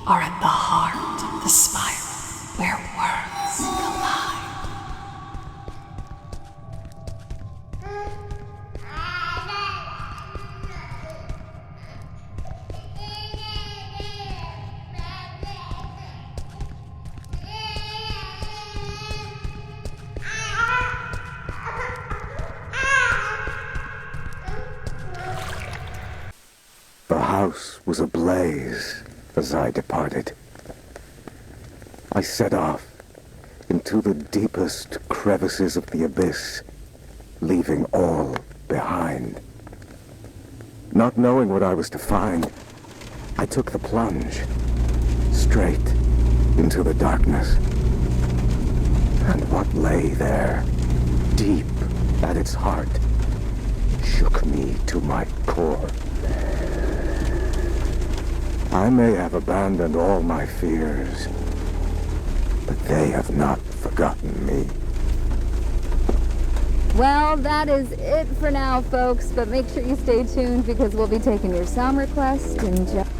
are at the heart of the spiral where worlds collide. The house was ablaze as I departed. I set off into the deepest crevices of the abyss, leaving all behind. Not knowing what I was to find, I took the plunge, straight into the darkness. And what lay there, deep at its heart, shook me to my core. I may have abandoned all my fears, but they have not forgotten me. Well, that is it for now, folks, but make sure you stay tuned because we'll be taking your sound request in just...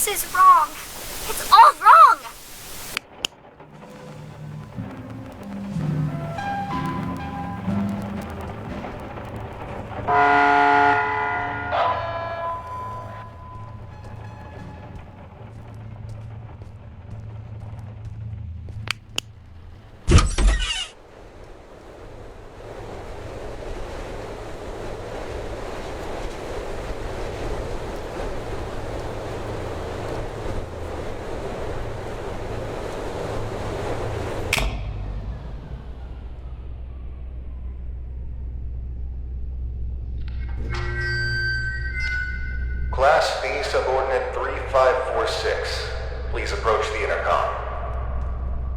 This is wrong. It's all wrong! Class B subordinate 3546. Please approach the intercom.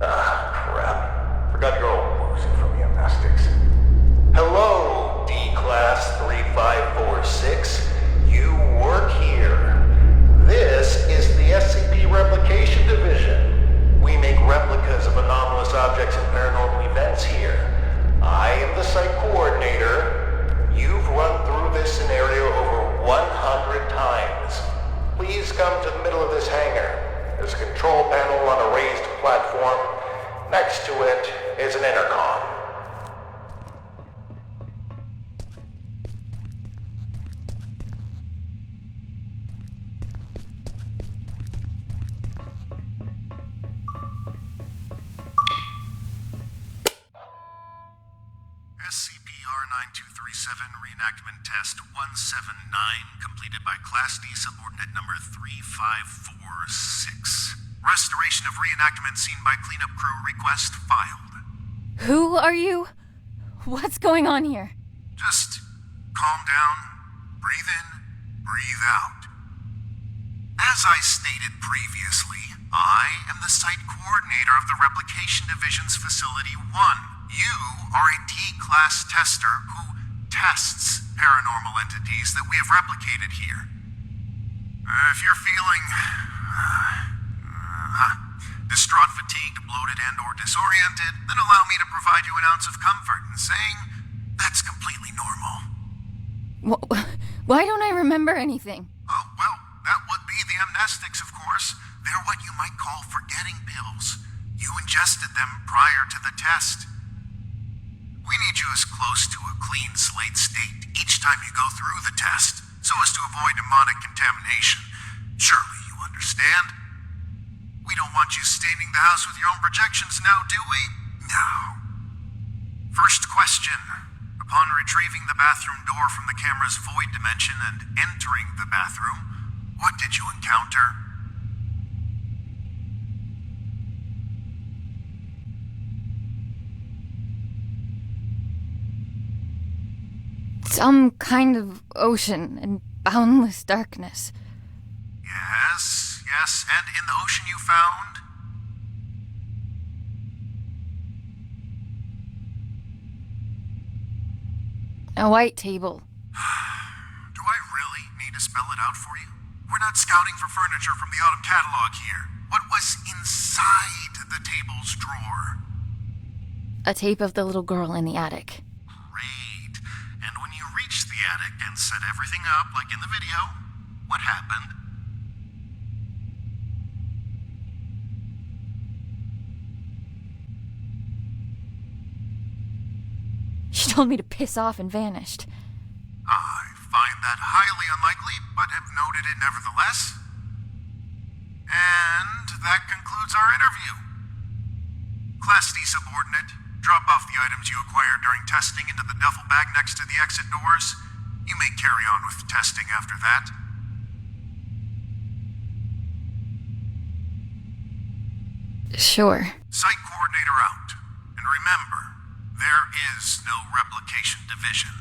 Ah, crap. Forgot your old woozy from the amnestics. Hello, D-Class 3546. You work here. This is the SCP Replication Division. We make replicas of anomalous objects and paranormal events here. I am the site coordinator. You've run through this scenario over 100 times. Please come to the middle of this hangar. There's a control panel on a raised platform. Next to it is an intercom. SCP-R9237 Reenactment Test 179 completed by Class D Subordinate Number 3546. Restoration of reenactment scene by cleanup crew request filed. Who are you? What's going on here? Just calm down, breathe in, breathe out. As I stated previously, I am the site coordinator of the Replication Division's Facility 1. You are a D-Class tester who tests paranormal entities that we have replicated here. If you're feeling distraught, fatigued, bloated, and/or disoriented, then allow me to provide you an ounce of comfort in saying that's completely normal. Why don't I remember anything? Oh, well, that would be the amnestics, of course. They're what you might call forgetting pills. You ingested them prior to the test. We need you as close to a clean slate state each time you go through the test, so as to avoid demonic contamination. Surely you understand? We don't want you staining the house with your own projections now, do we? No. First question. Upon retrieving the bathroom door from the camera's void dimension and entering the bathroom, what did you encounter? Some kind of ocean and boundless darkness. Yes, and in the ocean you found? A white table. Do I really need to spell it out for you? We're not scouting for furniture from the autumn catalog here. What was inside the table's drawer? A tape of the little girl in the attic. Great. And when you reached the attic and set everything up like in the video, what happened? She told me to piss off and vanished. I find that highly unlikely, but have noted it nevertheless. And that concludes our interview. Class D subordinate, drop off the items you acquired during testing into the duffel bag next to the exit doors. You may carry on with testing after that. Sure. Site coordinator out. And remember, there is no replication division.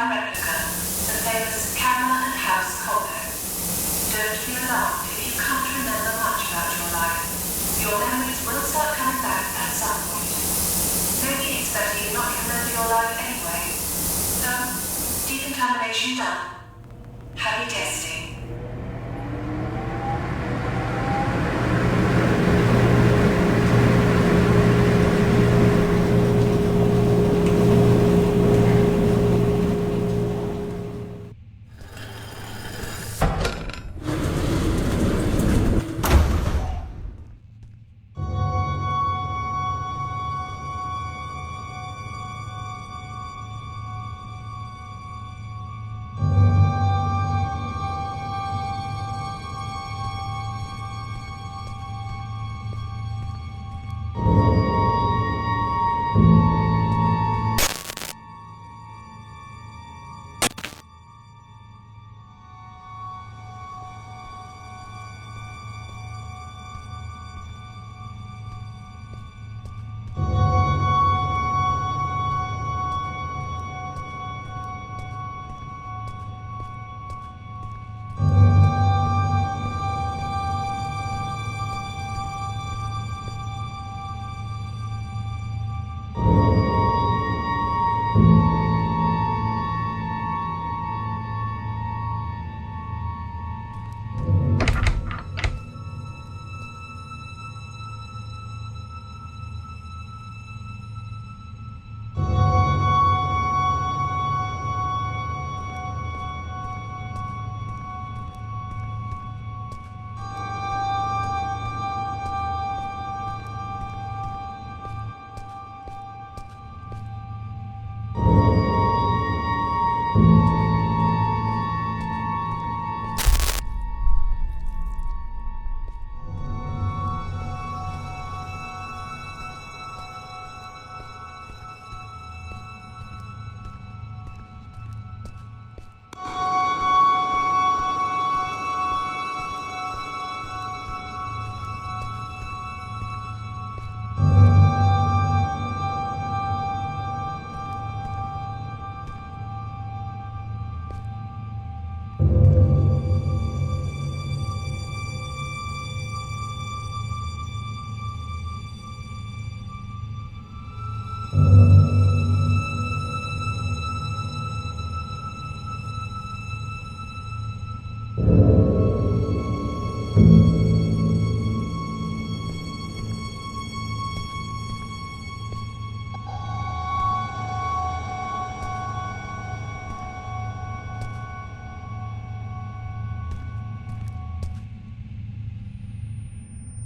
found replica, the famous camera and house combo. Don't be alarmed if you can't remember much about your life. Your memories will start coming back at some point. Maybe it's better you not remember your life anyway. So, decontamination done. Happy testing.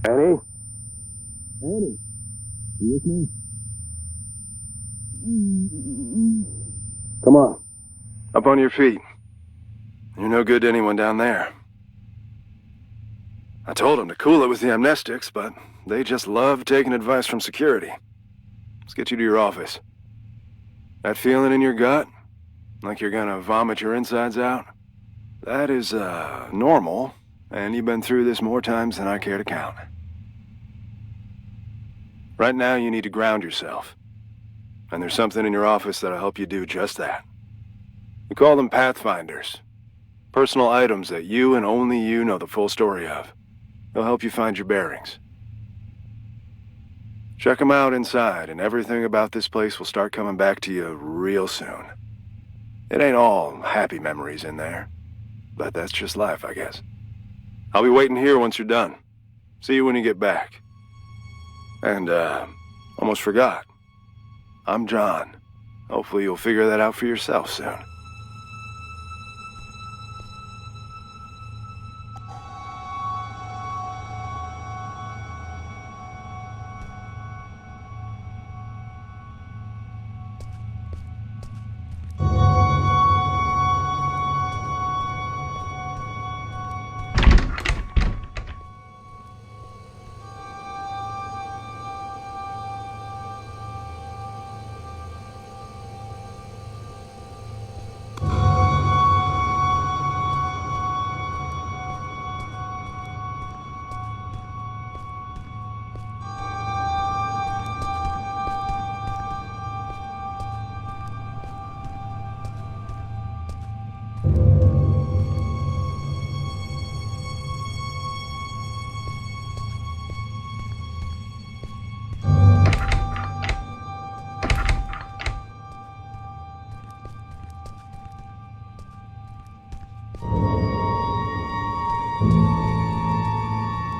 Annie? Annie? You with me? Come on. Up on your feet. You're no good to anyone down there. I told them to cool it with the amnestics, but they just love taking advice from security. Let's get you to your office. That feeling in your gut? Like you're gonna vomit your insides out? That is, normal, and you've been through this more times than I care to count. Right now, you need to ground yourself. And there's something in your office that'll help you do just that. We call them Pathfinders. Personal items that you and only you know the full story of. They'll help you find your bearings. Check them out inside, and everything about this place will start coming back to you real soon. It ain't all happy memories in there, but that's just life, I guess. I'll be waiting here once you're done. See you when you get back. And, almost forgot. I'm John. Hopefully you'll figure that out for yourself soon.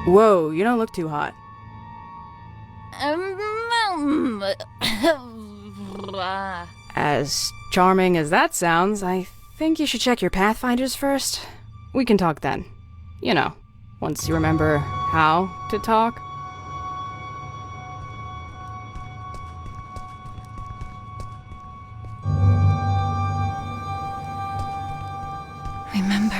Whoa, you don't look too hot. As charming as that sounds, I think you should check your pathfinders first. We can talk then. You know, once you remember how to talk. Remember.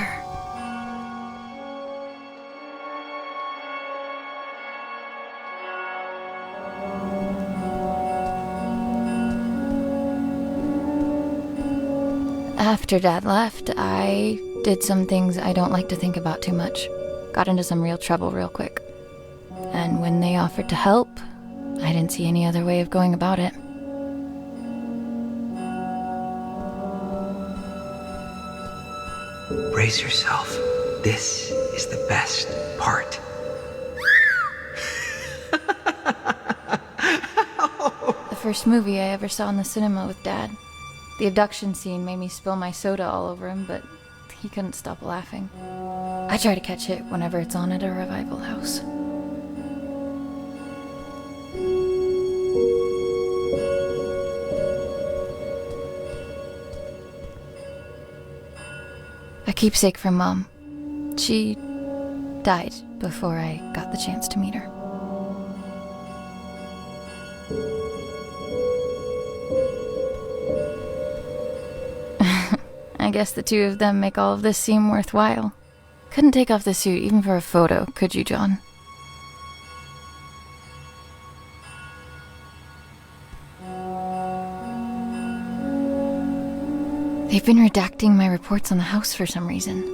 After Dad left, I did some things I don't like to think about too much. Got into some real trouble real quick. And when they offered to help, I didn't see any other way of going about it. Brace yourself. This is the best part. The first movie I ever saw in the cinema with Dad. The abduction scene made me spill my soda all over him, but he couldn't stop laughing. I try to catch it whenever it's on at a revival house. A keepsake from Mom. She died before I got the chance to meet her. I guess the two of them make all of this seem worthwhile. Couldn't take off the suit even for a photo, could you, John? They've been redacting my reports on the house for some reason.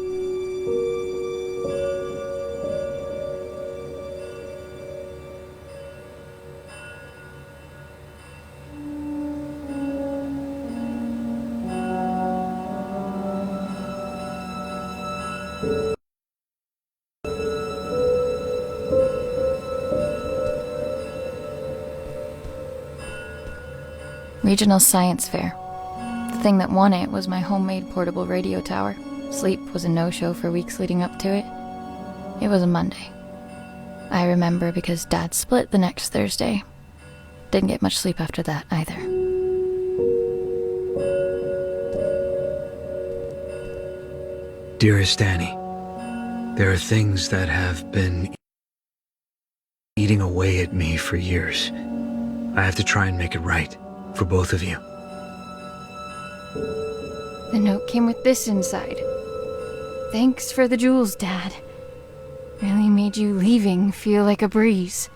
Regional Science Fair. The thing that won it was my homemade portable radio tower. Sleep was a no-show for weeks leading up to it. It was a Monday. I remember because Dad split the next Thursday. Didn't get much sleep after that either. Dearest Annie, there are things that have been eating away at me for years. I have to try and make it right for both of you. The note came with this inside. Thanks for the jewels, Dad. Really made you leaving feel like a breeze.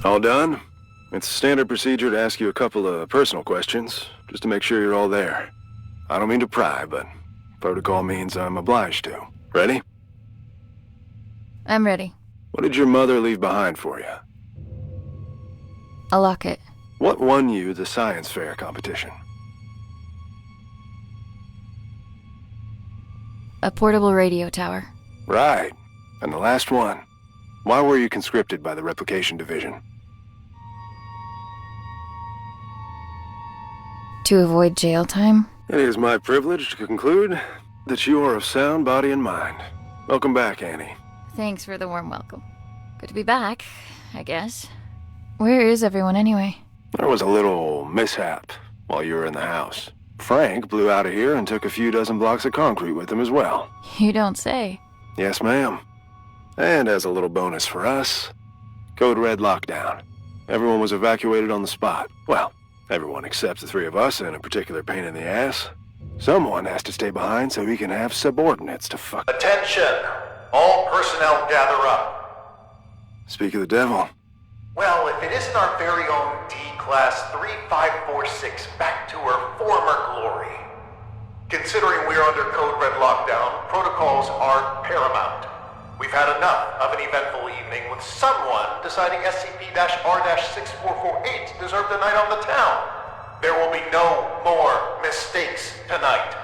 All done? It's standard procedure to ask you a couple of personal questions, just to make sure you're all there. I don't mean to pry, but protocol means I'm obliged to. Ready? I'm ready. What did your mother leave behind for you? A locket. What won you the science fair competition? A portable radio tower. Right. And the last one. Why were you conscripted by the replication division? To avoid jail time? It is my privilege to conclude that you are of sound body and mind. Welcome back, Annie. Thanks for the warm welcome. Good to be back, I guess. Where is everyone anyway? There was a little mishap while you were in the house. Frank blew out of here and took a few dozen blocks of concrete with him as well. You don't say. Yes, ma'am. And as a little bonus for us, Code Red lockdown. Everyone was evacuated on the spot. Well, Everyone except the three of us and a particular pain in the ass. Someone has to stay behind so he can have subordinates to fuck. Attention! All personnel gather up. Speak of the devil. Well, if it isn't our very own D-Class 3546 back to her former glory. Considering we're under Code Red lockdown, protocols are paramount. We've had enough of an eventful evening with someone deciding SCP-R-6448 deserved a night on the town. There will be no more mistakes tonight.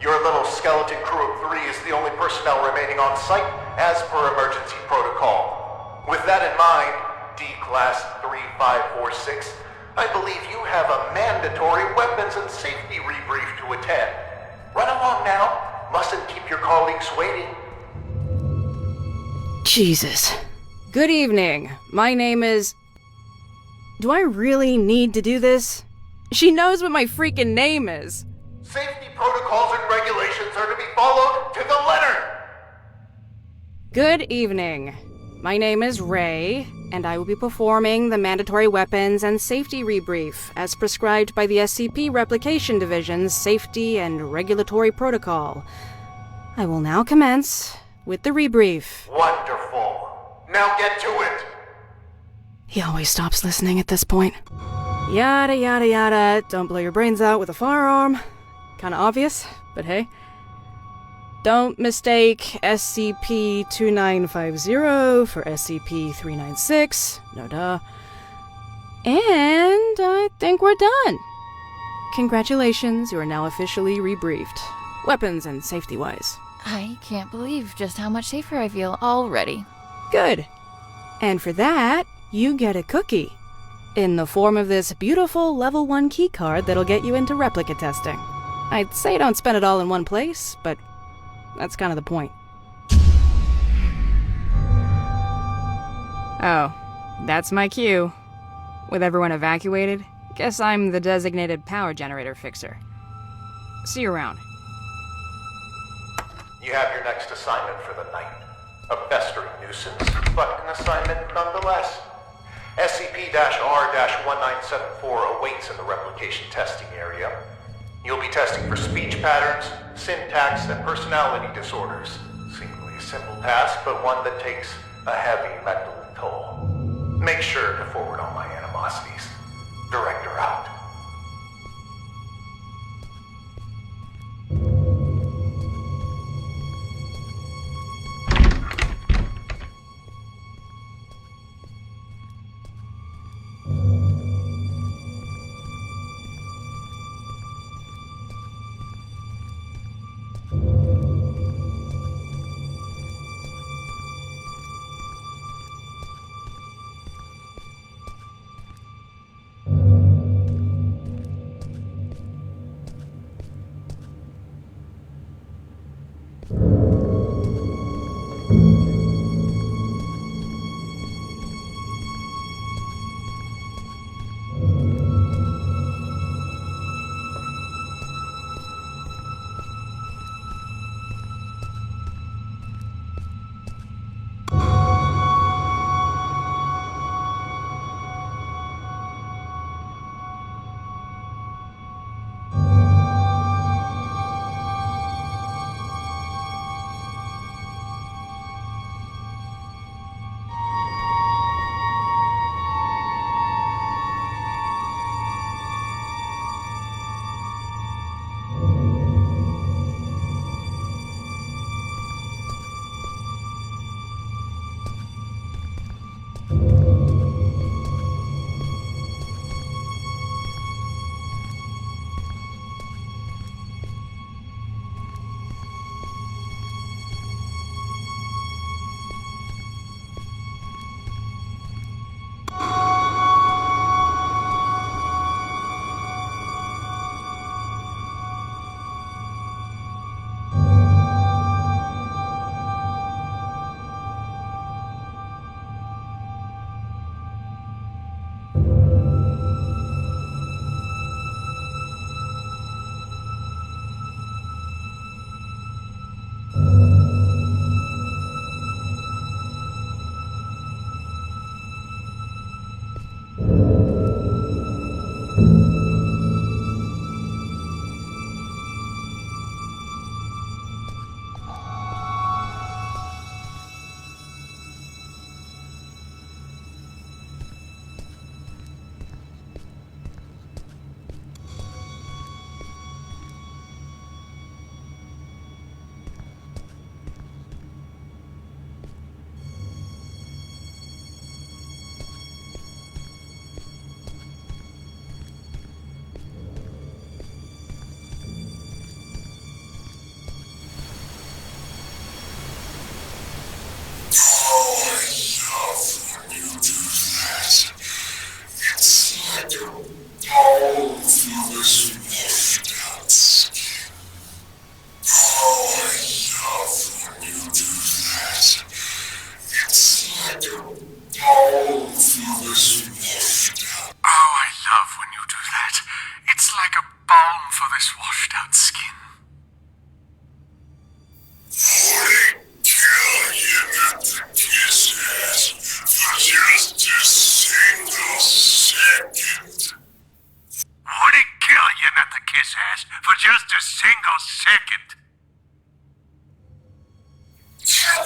Your little skeleton crew of 3 is the only personnel remaining on site as per emergency protocol. With that in mind, D-Class 3546, I believe you have a mandatory weapons and safety rebrief to attend. Run along now. Mustn't keep your colleagues waiting. Jesus. Good evening. My name is... Do I really need to do this? She knows what my freaking name is. Safety protocols and regulations are to be followed to the letter. Good evening. My name is Ray, and I will be performing the mandatory weapons and safety rebrief as prescribed by the SCP Replication Division's Safety and Regulatory Protocol. I will now commence with the rebrief. Wonderful. Now get to it. He always stops listening at this point. Yada yada yada, don't blow your brains out with a firearm. Kinda obvious, but hey. Don't mistake SCP-2950 for SCP-396. No duh. And I think we're done. Congratulations, you are now officially rebriefed. Weapons and safety-wise. I can't believe just how much safer I feel already. Good. And for that, you get a cookie. In the form of this beautiful level 1 keycard that'll get you into replica testing. I'd say don't spend it all in one place, but that's kind of the point. Oh, that's my cue. With everyone evacuated, guess I'm the designated power generator fixer. See you around. You have your next assignment for the night. A festering nuisance, but an assignment nonetheless. SCP-R-1974 awaits in the replication testing area. You'll be testing for speech patterns, syntax, and personality disorders. Seemingly a simple task, but one that takes a heavy mental toll. Make sure to forward all my animosities. Director out.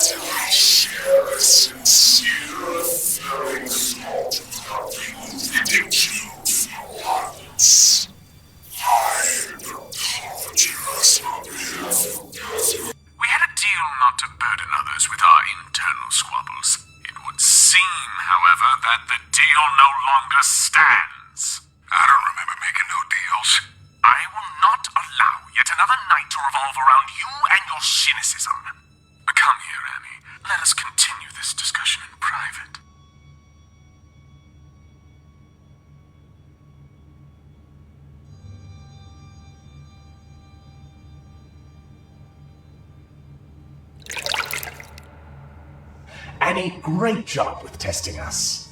do I share a sincere feeling of ridiculous violence. I apologize on behalf of Catherine. We had a deal not to burden others with our internal squabbles. It would seem, however, that the deal no longer stands. I don't remember making no deals. I will not allow yet another night to revolve around you and your cynicism. Come here, Annie. Let us continue this discussion in private. Annie, great job with testing us.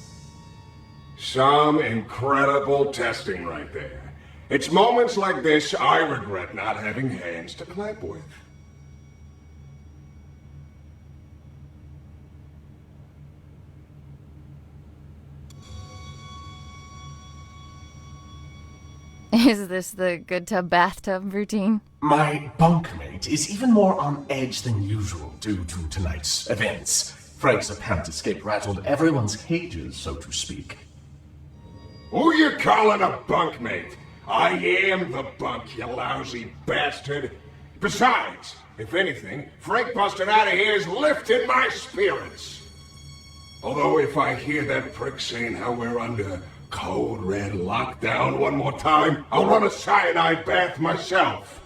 Some incredible testing right there. It's moments like this I regret not having hands to clap with. Is this the good tub bathtub routine? My bunkmate is even more on edge than usual due to tonight's events. Frank's apparent escape rattled everyone's cages, so to speak. Who you calling a bunkmate? I am the bunk, you lousy bastard. Besides, if anything, Frank busted out of here has lifted my spirits. Although if I hear that prick saying how we're under code red lockdown one more time, I'll run a cyanide bath myself.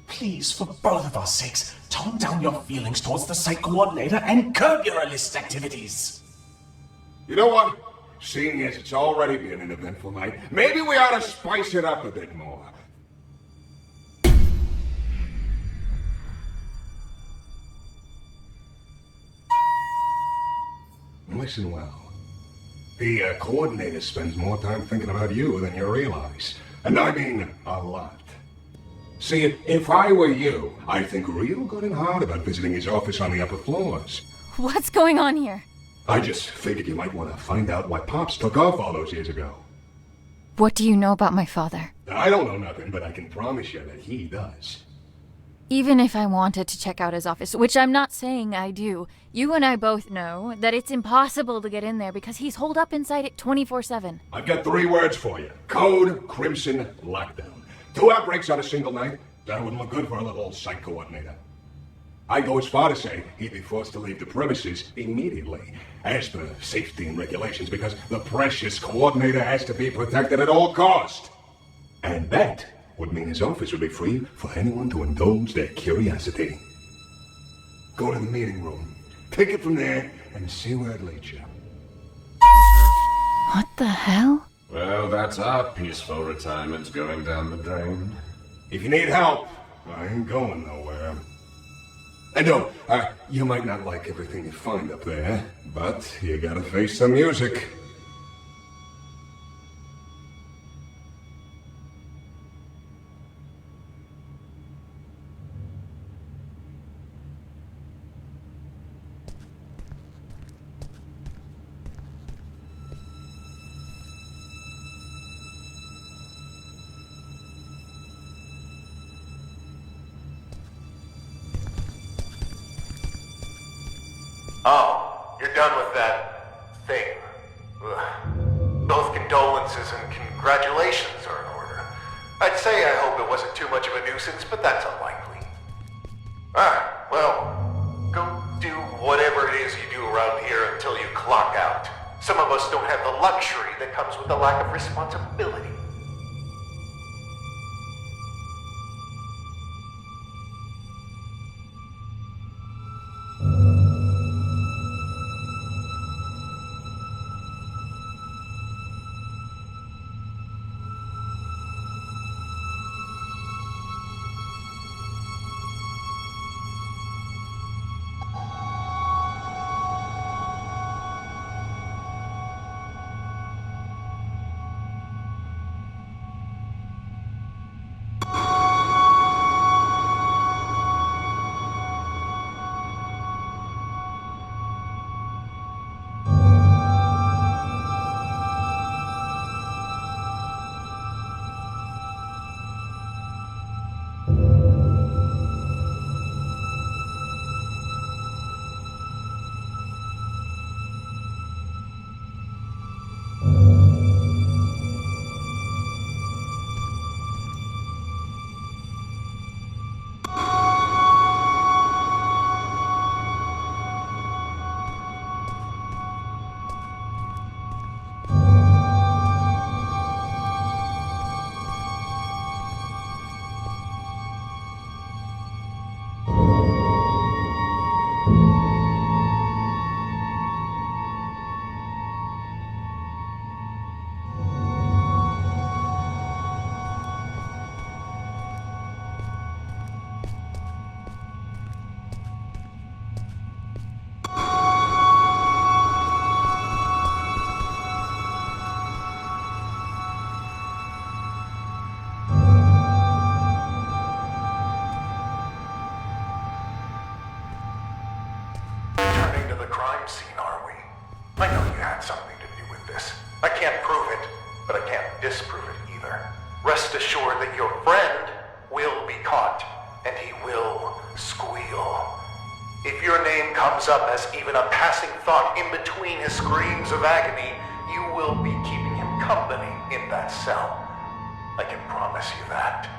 Please, for both of our sakes, tone down your feelings towards the site coordinator and curb your illicit activities. You know what? Seeing as it's already been an eventful night, maybe we ought to spice it up a bit more. Listen well. The coordinator spends more time thinking about you than you realize. And I mean a lot. See, if I were you, I'd think real good and hard about visiting his office on the upper floors. What's going on here? I just figured you might want to find out why Pops took off all those years ago. What do you know about my father? I don't know nothing, but I can promise you that he does. Even if I wanted to check out his office, which I'm not saying I do, you and I both know that it's impossible to get in there because he's holed up inside it 24/7. I've got 3 words for you. Code Crimson Lockdown. 2 outbreaks on a single night? That wouldn't look good for a little site coordinator. I'd go as far to say he'd be forced to leave the premises immediately, as per safety and regulations, because the precious coordinator has to be protected at all cost. And that would mean his office would be free for anyone to indulge their curiosity. Go to the meeting room, take it from there, and see where it leads you. What the hell? Well, that's our peaceful retirement going down the drain. If you need help, I ain't going nowhere. And no, you might not like everything you find up there, but you gotta face the music. Oh, you're done with that thing. Ugh. Both condolences and congratulations are in order. I'd say I hope it wasn't too much of a nuisance, but that's unlikely. Well, go do whatever it is you do around here until you clock out. Some of us don't have the luxury that comes with the lack of responsibility. crime scene, are we? I know you had something to do with this. I can't prove it, but I can't disprove it either. Rest assured that your friend will be caught, and he will squeal. If your name comes up as even a passing thought in between his screams of agony, you will be keeping him company in that cell. I can promise you that.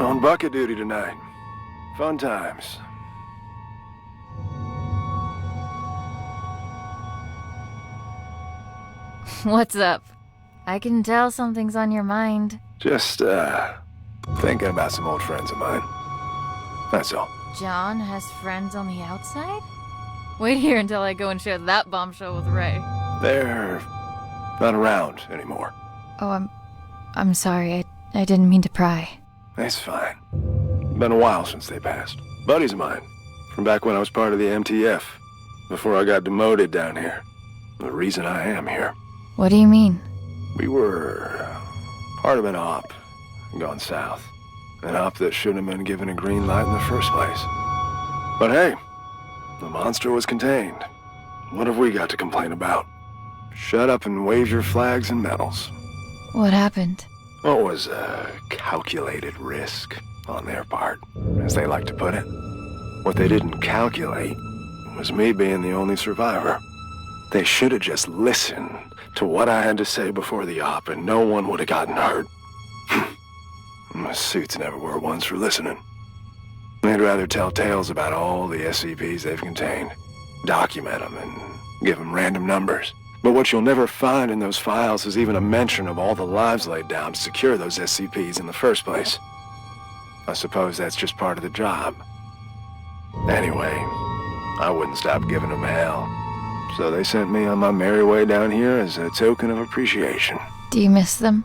On bucket duty tonight. Fun times. What's up? I can tell something's on your mind. Just, thinking about some old friends of mine. That's all. John has friends on the outside? Wait here until I go and share that bombshell with Ray. They're not around anymore. Oh, I'm sorry. I didn't mean to pry. That's fine. Been a while since they passed. Buddies of mine, from back when I was part of the MTF, before I got demoted down here. The reason I am here. What do you mean? We were part of an op gone south. An op that shouldn't have been given a green light in the first place. But hey, the monster was contained. What have we got to complain about? Shut up and wave your flags and medals. What happened? What was a calculated risk on their part, as they like to put it. What they didn't calculate was me being the only survivor. They should have just listened to what I had to say before the op, and no one would have gotten hurt. My suits never were ones for listening. They'd rather tell tales about all the SCPs they've contained, document them, and give them random numbers. But what you'll never find in those files is even a mention of all the lives laid down to secure those SCPs in the first place. I suppose that's just part of the job. Anyway, I wouldn't stop giving them hell. So they sent me on my merry way down here as a token of appreciation. Do you miss them?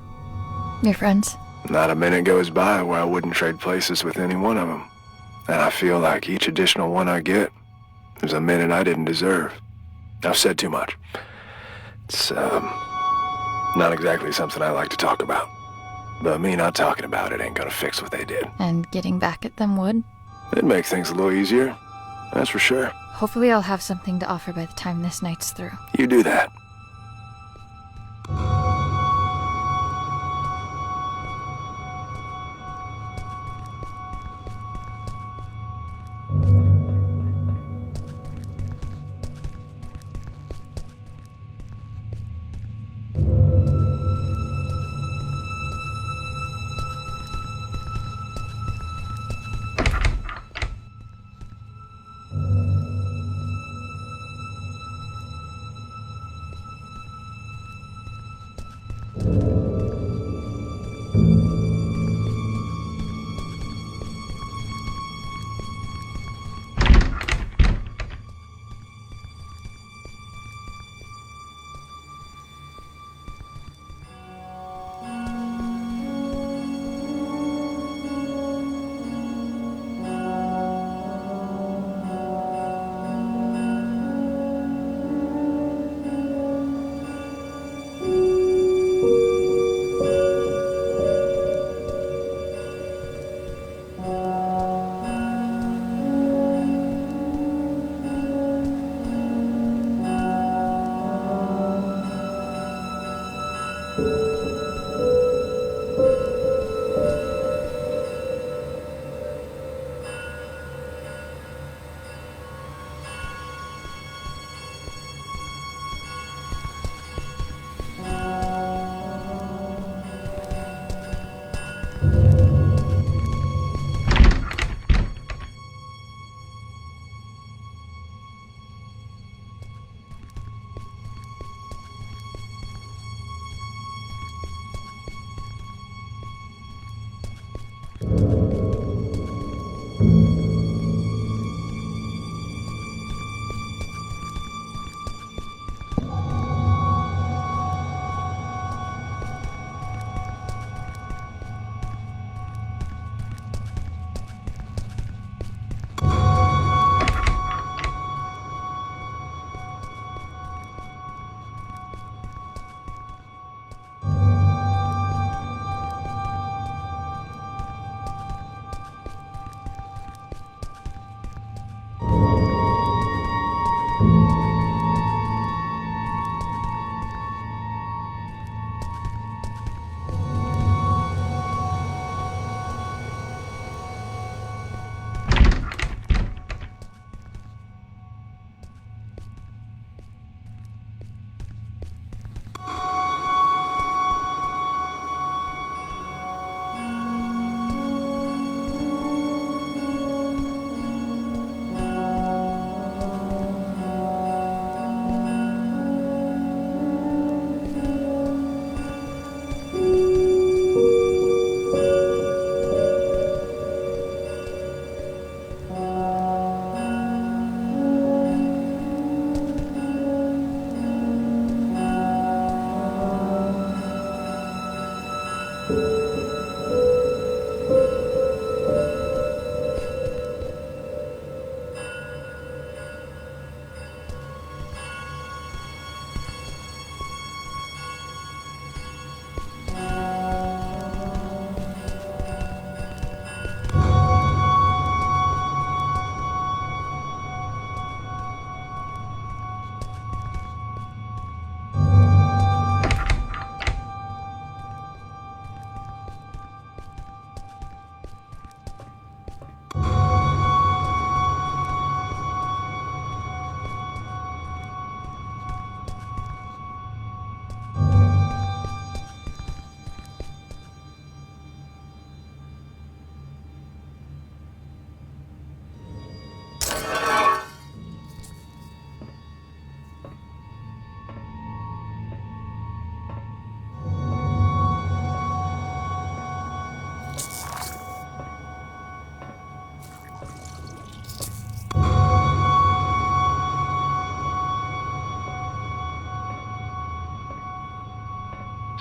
Your friends? Not a minute goes by where I wouldn't trade places with any one of them. And I feel like each additional one I get is a minute I didn't deserve. I've said too much. It's, not exactly something I like to talk about. But me not talking about it ain't gonna fix what they did. And getting back at them would? It'd make things a little easier, that's for sure. Hopefully I'll have something to offer by the time this night's through. You do that.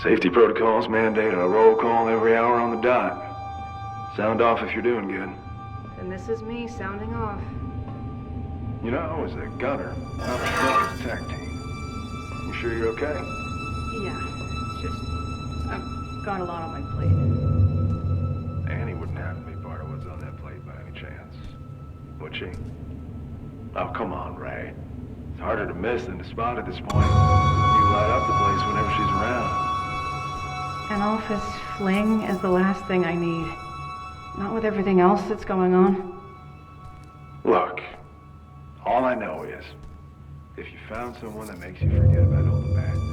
Safety protocols mandate a roll call every hour on the dot. Sound off if you're doing good. And this is me sounding off. You know, I was a gunner, not a strongest tech team. You sure you're okay? Yeah, it's just... I've got a lot on my plate. Annie wouldn't have to be part of what's on that plate by any chance. Would she? Oh, come on, Ray. It's harder to miss than to spot at this point. You light up the place whenever she's around. An office fling is the last thing I need. Not with everything else that's going on. Look, all I know is, if you found someone that makes you forget about all the bad things.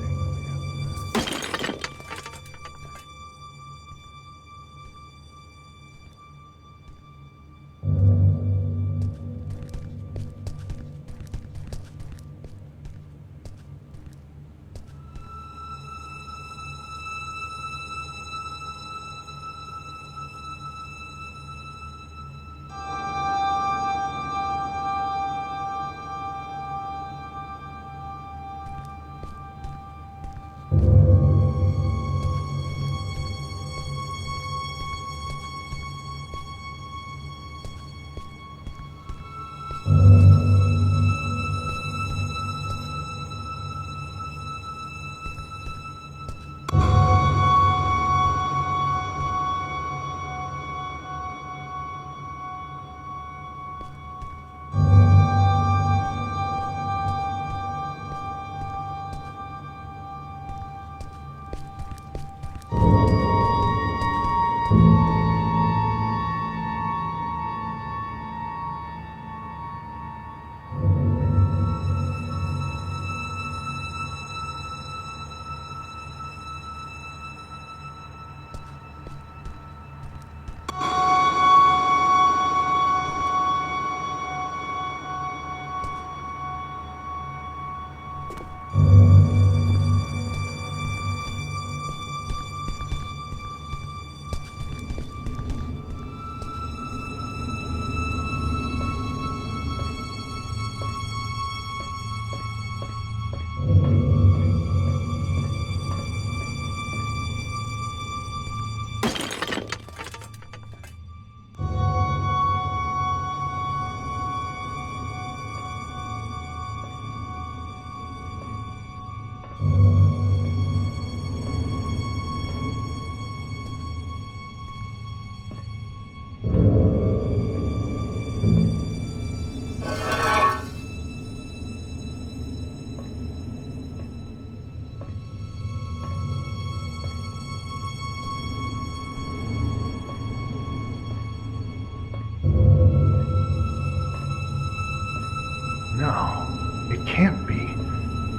No, it can't be.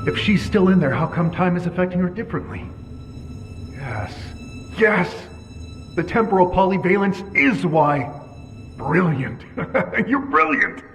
If she's still in there, how come time is affecting her differently? Yes. Yes! The temporal polyvalence is why. Brilliant. You're brilliant.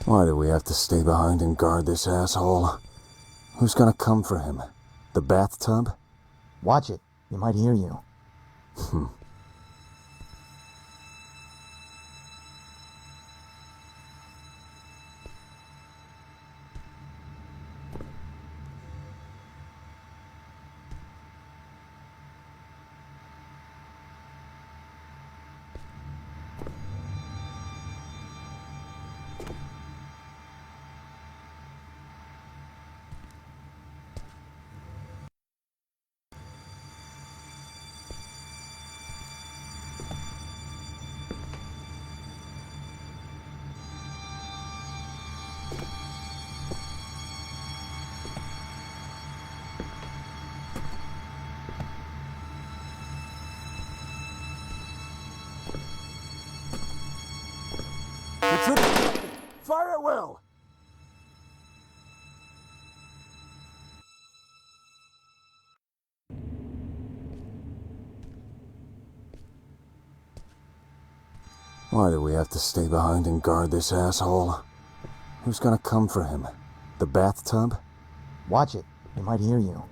Why do we have to stay behind and guard this asshole? Who's gonna come for him? The bathtub? Watch it. He might hear you. Fire at will! Why do we have to stay behind and guard this asshole? Who's gonna come for him? The bathtub? Watch it. He might hear you.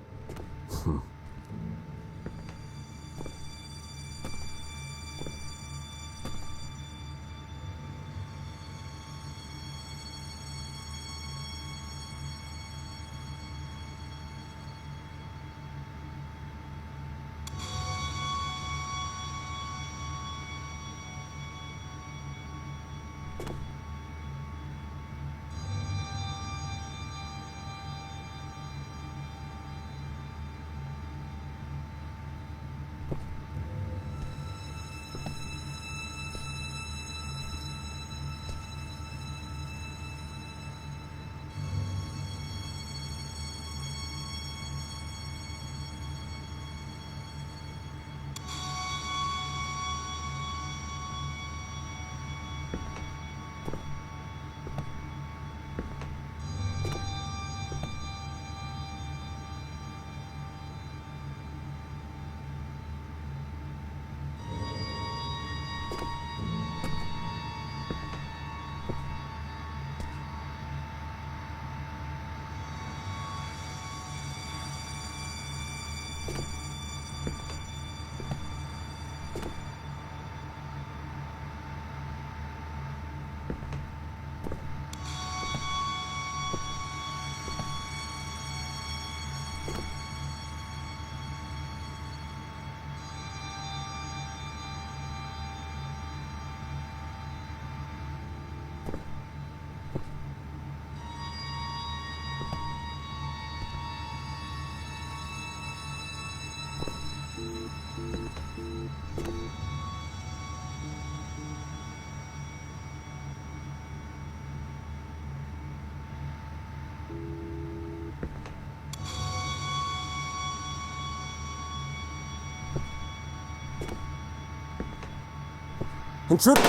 Intruder!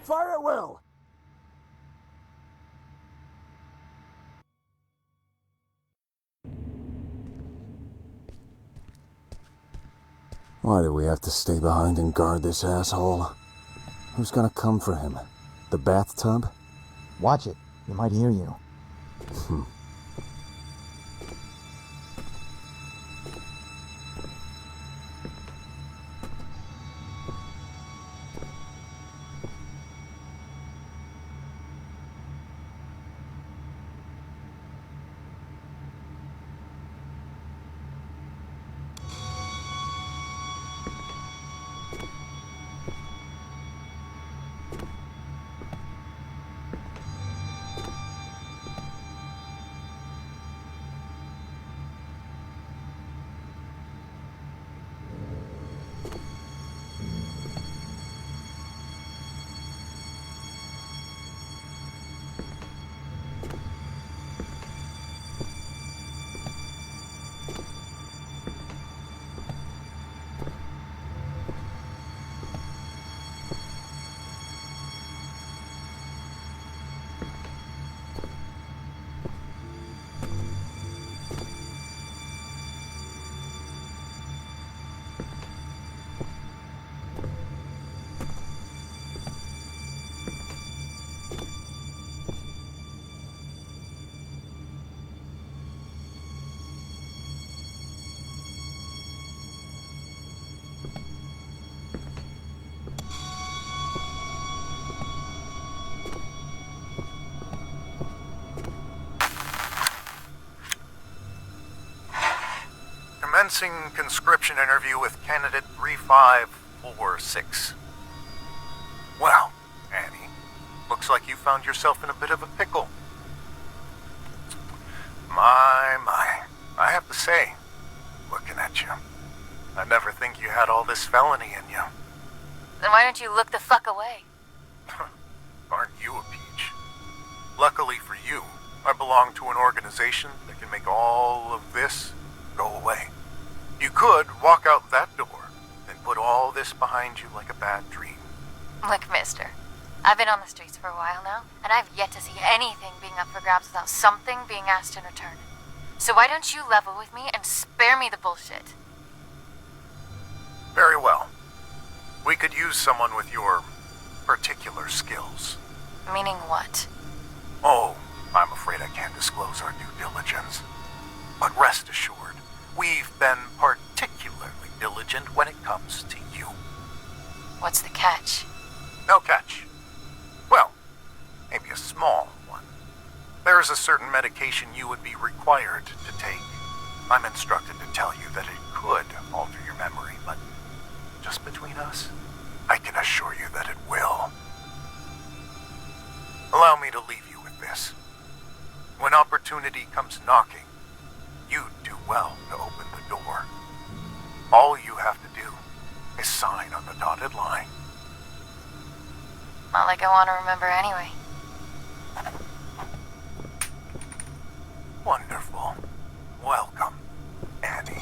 Fire at will! Why do we have to stay behind and guard this asshole? Who's gonna come for him? The bathtub? Watch it. He might hear you. Commencing conscription interview with candidate 3546. Well, Annie, looks like you found yourself in a bit of a pickle. My. I have to say, looking at you, I never think you had all this felony in you. Then why don't you look the fuck away? Aren't you a peach? Luckily for you, I belong to an organization that can make all of this go away. You could walk out that door and put all this behind you like a bad dream. Look, mister, I've been on the streets for a while now, and I've yet to see anything being up for grabs without something being asked in return. So why don't you level with me and spare me the bullshit? Very well. We could use someone with your particular skills. Meaning what? Oh, I'm afraid I can't disclose our due diligence. But rest assured, we've been particularly diligent when it comes to you. What's the catch? No catch. Well, maybe a small one. There is a certain medication you would be required to take. I'm instructed to tell you that it could alter your memory, but just between us, I can assure you that it will. Allow me to leave you with this. When opportunity comes knocking, you do well to open the door. All you have to do is sign on the dotted line. Not like I want to remember anyway. Wonderful. Welcome, Annie.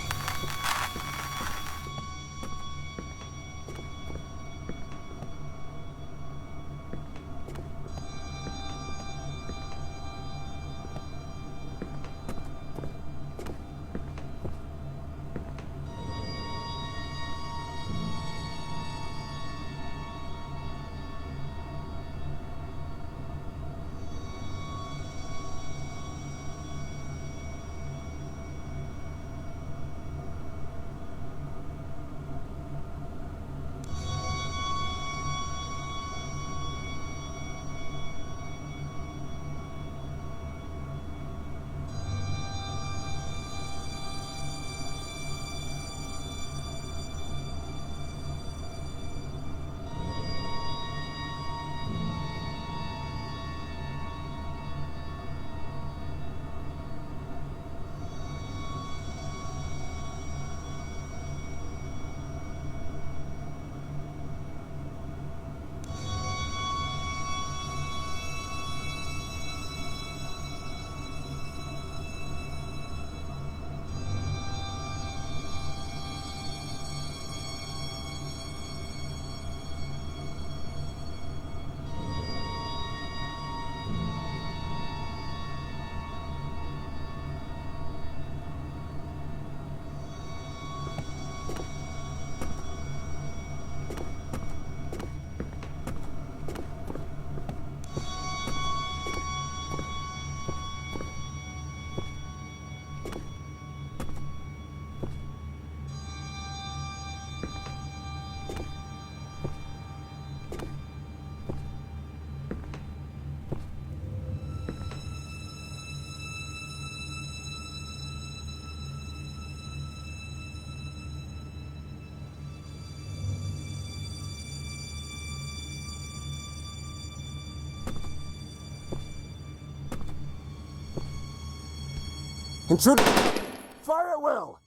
Intruder! Fire at will!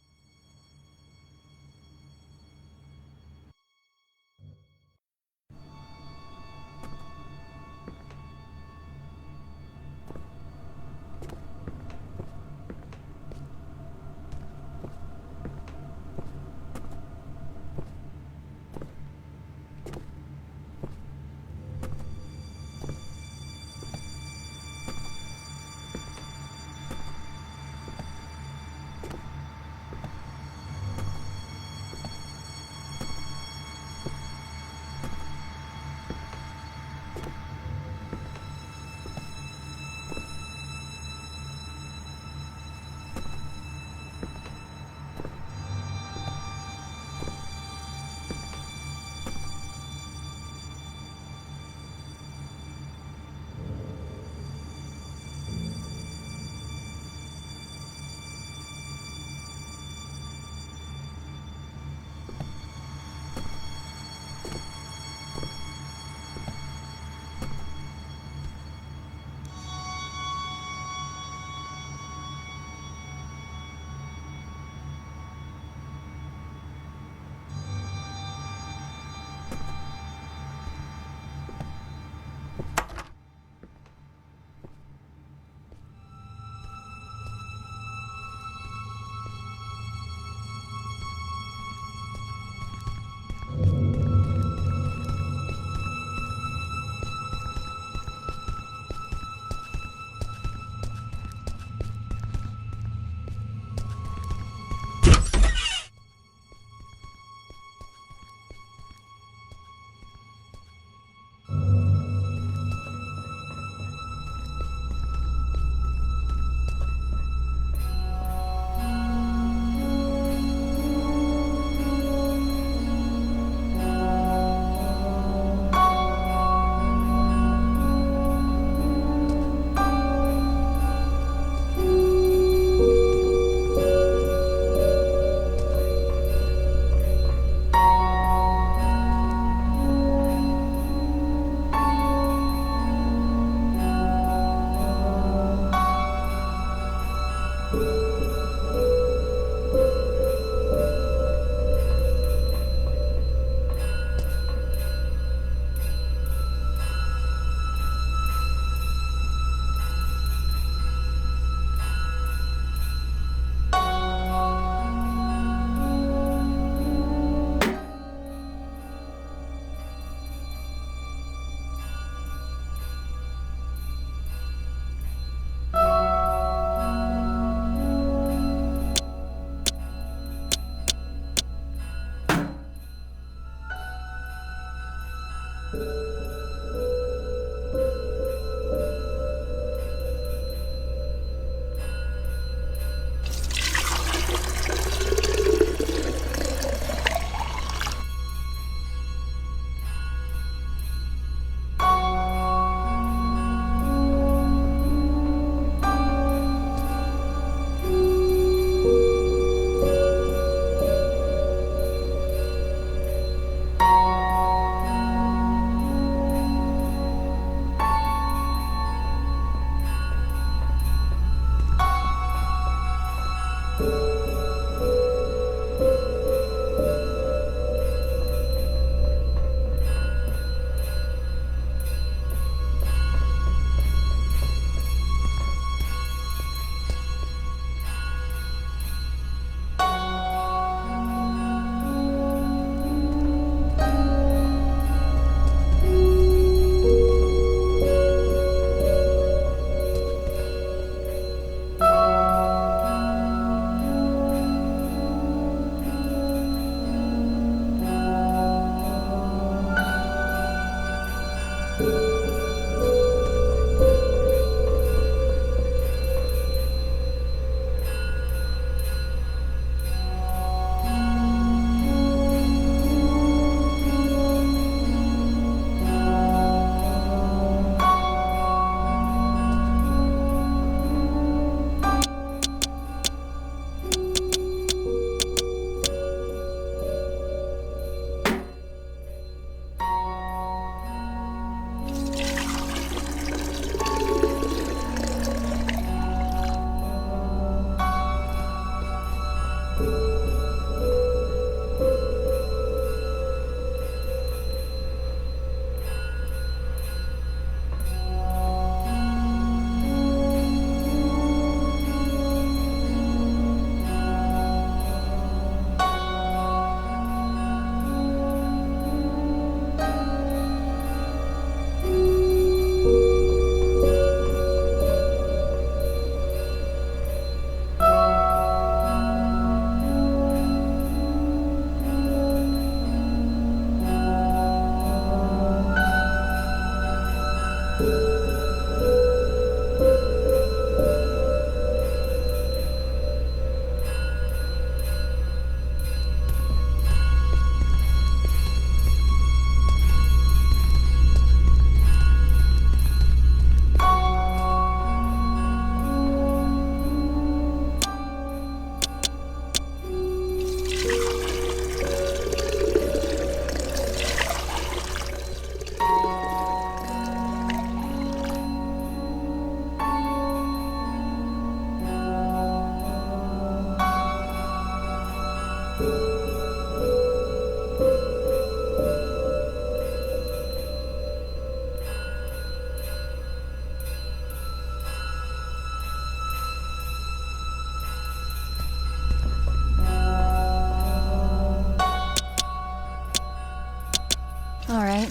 Alright,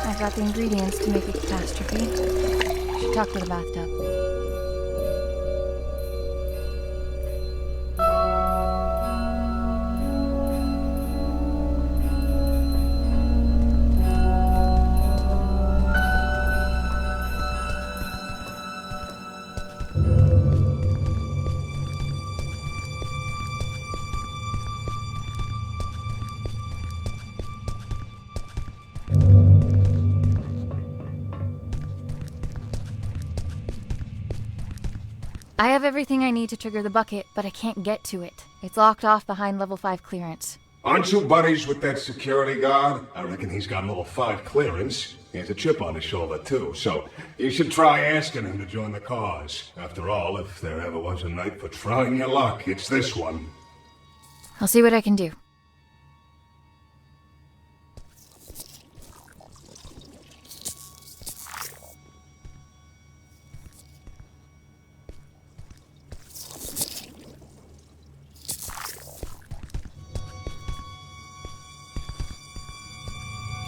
I've got the ingredients to make a catastrophe. Should talk to the bathtub. I have everything I need to trigger the bucket, but I can't get to it. It's locked off behind level 5 clearance. Aren't you buddies with that security guard? I reckon he's got level 5 clearance. He has a chip on his shoulder, too, so you should try asking him to join the cause. After all, if there ever was a night for trying your luck, it's this one. I'll see what I can do.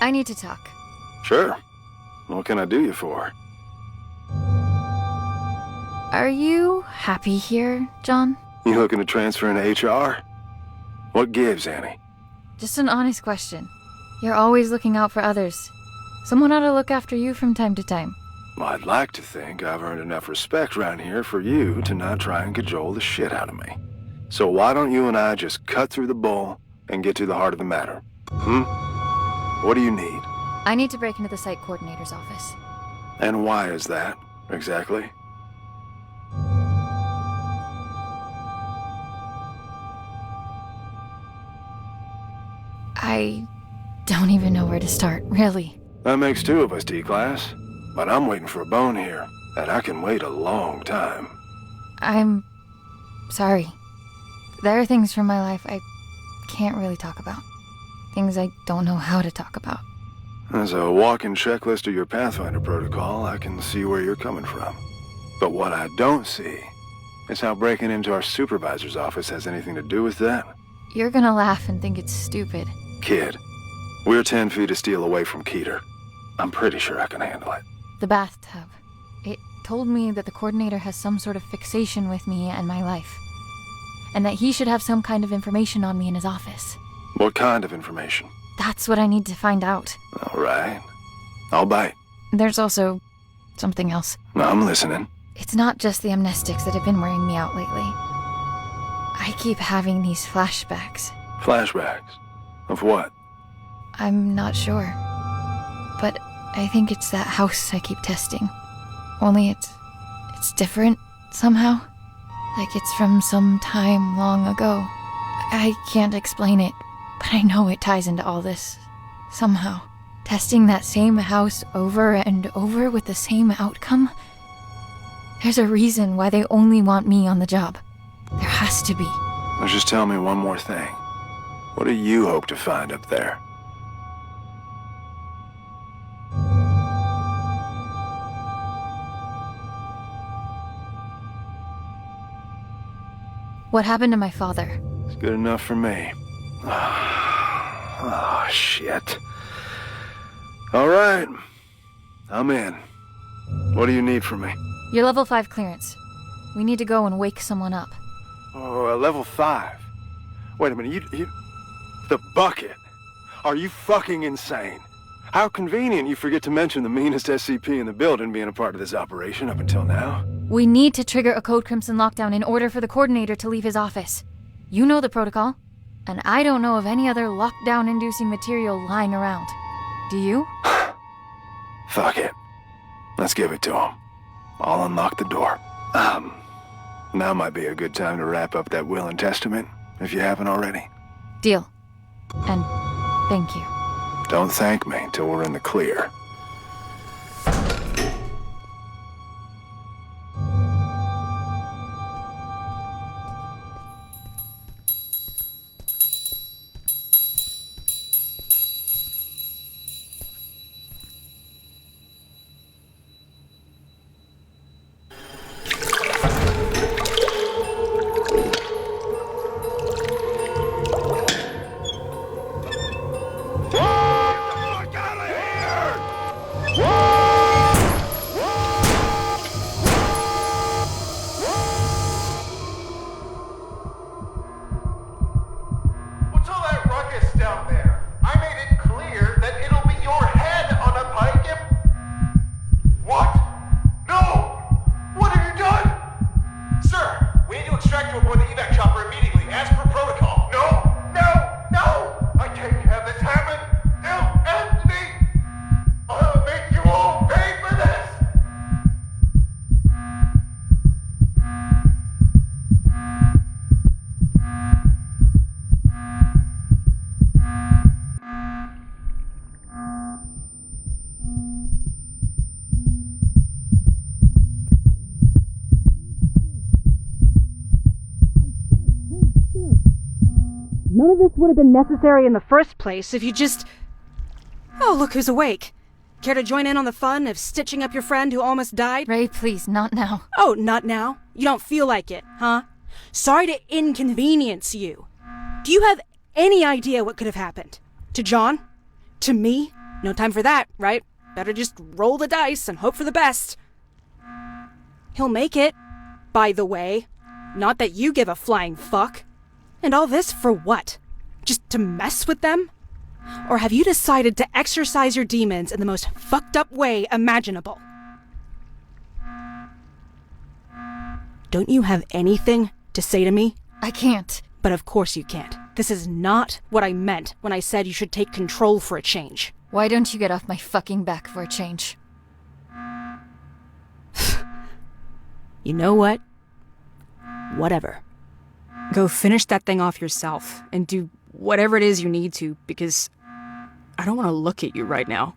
I need to talk. Sure. What can I do you for? Are you happy here, John? You looking to transfer into HR? What gives, Annie? Just an honest question. You're always looking out for others. Someone ought to look after you from time to time. Well, I'd like to think I've earned enough respect around here for you to not try and cajole the shit out of me. So why don't you and I just cut through the bull and get to the heart of the matter? What do you need? I need to break into the site coordinator's office. And why is that, exactly? I don't even know where to start, really. That makes 2 of us, D-Class. But I'm waiting for a bone here, and I can wait a long time. I'm sorry. There are things from my life I can't really talk about. Things I don't know how to talk about. As a walking checklist of your Pathfinder protocol, I can see where you're coming from. But what I don't see is how breaking into our supervisor's office has anything to do with that. You're gonna laugh and think it's stupid. Kid, we're 10 feet of steel away from Keter. I'm pretty sure I can handle it. The bathtub. It told me that the coordinator has some sort of fixation with me and my life. And that he should have some kind of information on me in his office. What kind of information? That's what I need to find out. All right. I'll bite. There's also something else. I'm listening. It's not just the amnestics that have been wearing me out lately. I keep having these flashbacks. Flashbacks? Of what? I'm not sure. But I think it's that house I keep testing. Only it's different somehow. Like it's from some time long ago. I can't explain it, but I know it ties into all this. Somehow. Testing that same house over and over with the same outcome? There's a reason why they only want me on the job. There has to be. Now just tell me one more thing. What do you hope to find up there? What happened to my father? It's good enough for me. Oh, shit. All right. I'm in. What do you need from me? Your level 5 clearance. We need to go and wake someone up. Oh, level 5. Wait a minute, you... The bucket? Are you fucking insane? How convenient you forget to mention the meanest SCP in the building being a part of this operation up until now. We need to trigger a Code Crimson lockdown in order for the coordinator to leave his office. You know the protocol, and I don't know of any other lockdown-inducing material lying around. Do you? Fuck it. Let's give it to him. I'll unlock the door. Now might be a good time to wrap up that will and testament, if you haven't already. Deal. And thank you. Don't thank me till we're in the clear. down there. I made it clear that it'll be your head on a pike if... What? No! What have you done? Sir, we need to extract you aboard the evac chopper immediately, as per protocol. No! I can't have this happen! They'll end me! I'll make you all pay for this! None of this would have been necessary in the first place if you just... Oh, look who's awake. Care to join in on the fun of stitching up your friend who almost died? Ray, please, not now. Oh, not now? You don't feel like it, huh? Sorry to inconvenience you. Do you have any idea what could have happened? To John? To me? No time for that, right? Better just roll the dice and hope for the best. He'll make it, by the way. Not that you give a flying fuck. And all this for what? Just to mess with them? Or have you decided to exercise your demons in the most fucked up way imaginable? Don't you have anything to say to me? I can't. But of course you can't. This is not what I meant when I said you should take control for a change. Why don't you get off my fucking back for a change? You know what? Whatever. Go finish that thing off yourself and do whatever it is you need to, because I don't want to look at you right now.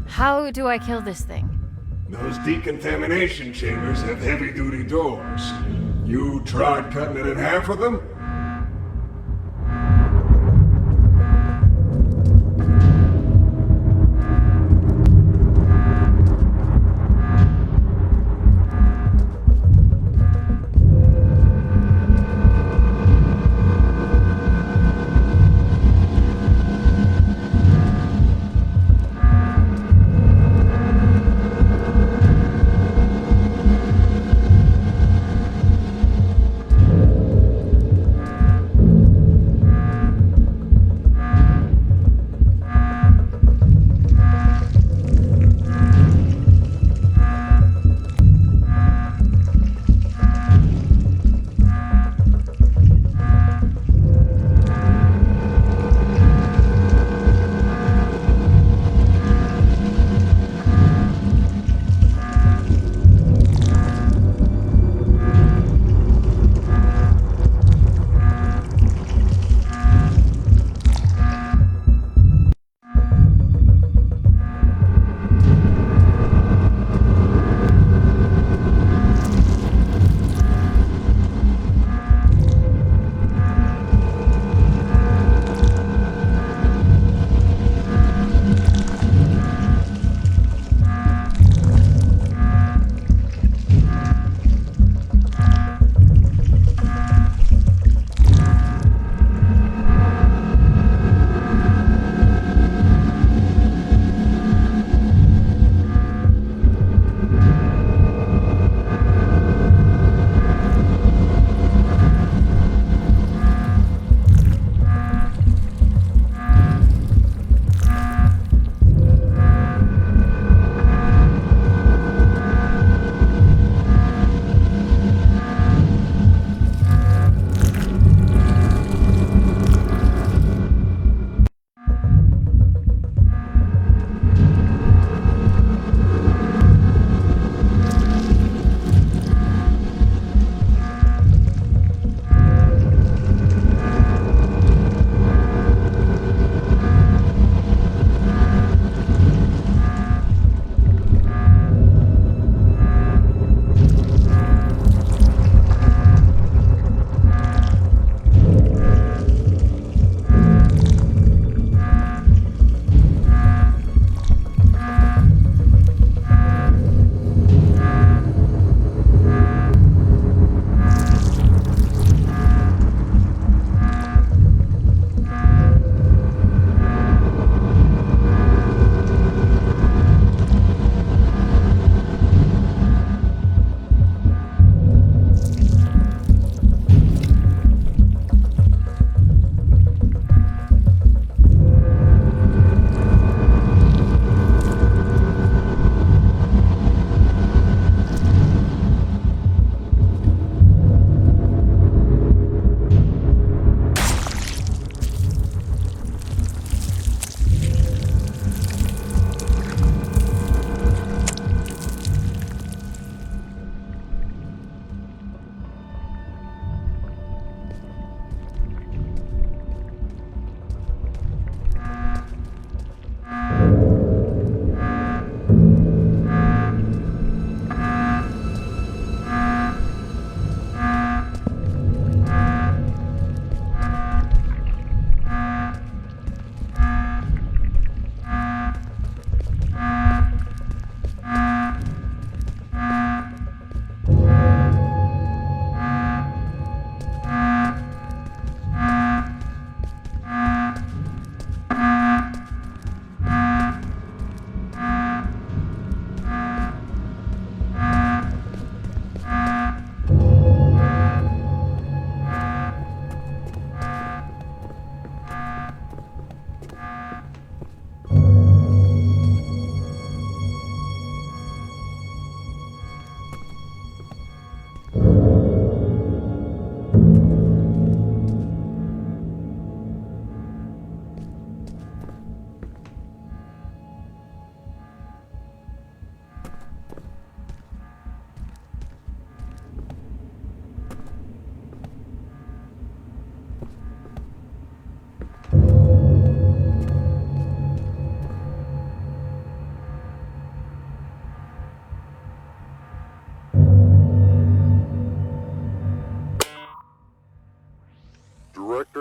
How do I kill this thing? Those decontamination chambers have heavy-duty doors. You tried cutting it in half with them?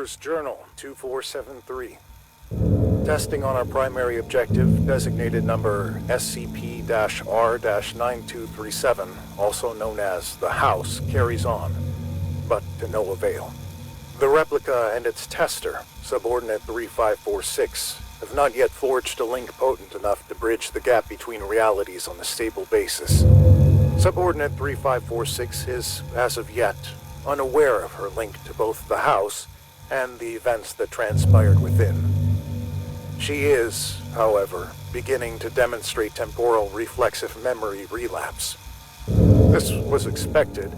Jitters Journal 2473. Testing on our primary objective, designated number SCP-R-9237, also known as the House, carries on, but to no avail. The replica and its tester, Subordinate 3546, have not yet forged a link potent enough to bridge the gap between realities on a stable basis. Subordinate 3546 is, as of yet, unaware of her link to both the House and the events that transpired within. She is, however, beginning to demonstrate temporal reflexive memory relapse. This was expected,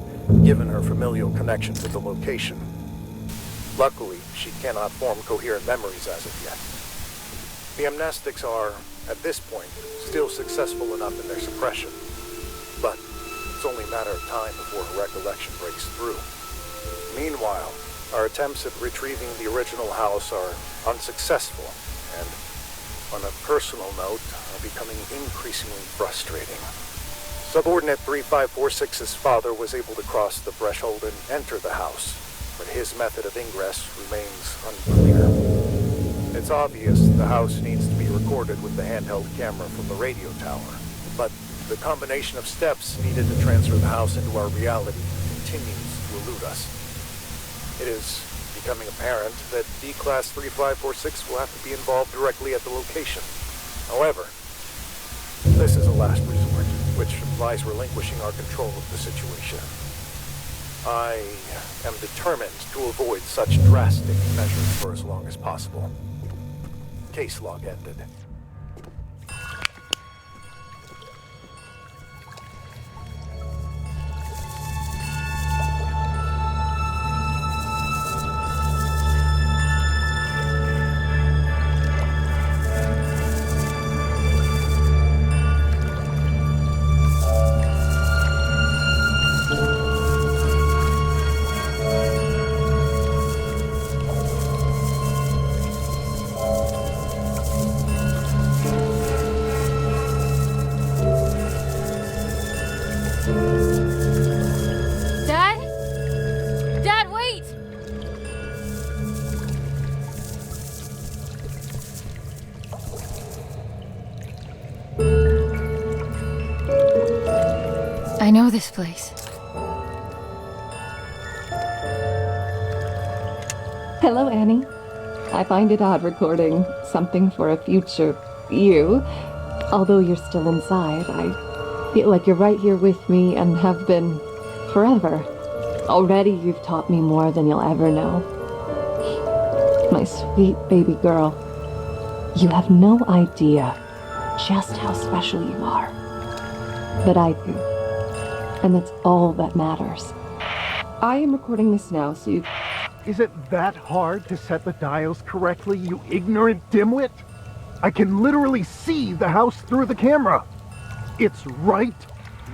given her familial connection to the location. Luckily, she cannot form coherent memories as of yet. The amnestics are, at this point, still successful enough in their suppression, but it's only a matter of time before her recollection breaks through. Meanwhile, our attempts at retrieving the original house are unsuccessful, and, on a personal note, are becoming increasingly frustrating. Subordinate 3546's father was able to cross the threshold and enter the house, but his method of ingress remains unclear. It's obvious the house needs to be recorded with the handheld camera from the radio tower, but the combination of steps needed to transfer the house into our reality continues to elude us. It is becoming apparent that D-Class 3546 will have to be involved directly at the location. However, this is a last resort, which implies relinquishing our control of the situation. I am determined to avoid such drastic measures for as long as possible. Case log ended. I know this place. Hello, Annie. I find it odd recording something for a future you. Although you're still inside, I feel like you're right here with me and have been forever. Already you've taught me more than you'll ever know. My sweet baby girl, you have no idea just how special you are. But I do. And that's all that matters. I am recording this now, so you... Is it that hard to set the dials correctly, you ignorant dimwit? I can literally see the house through the camera. It's right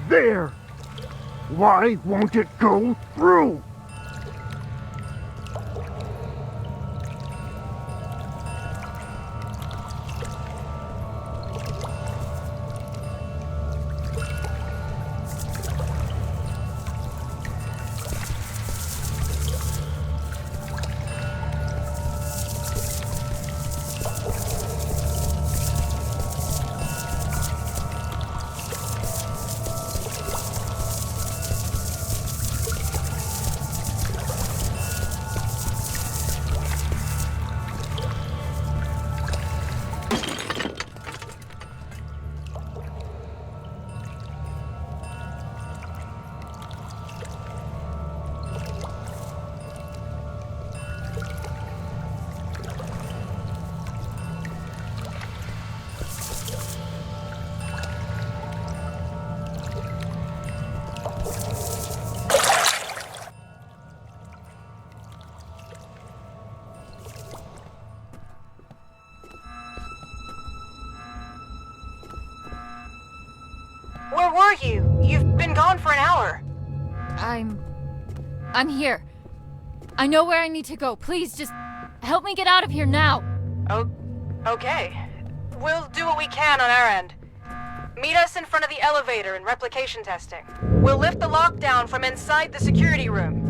there. Why won't it go through? Where were you? You've been gone for an hour. I'm here. I know where I need to go. Please, just help me get out of here now. Oh, okay. We'll do what we can on our end. Meet us in front of the elevator in replication testing. We'll lift the lockdown from inside the security room.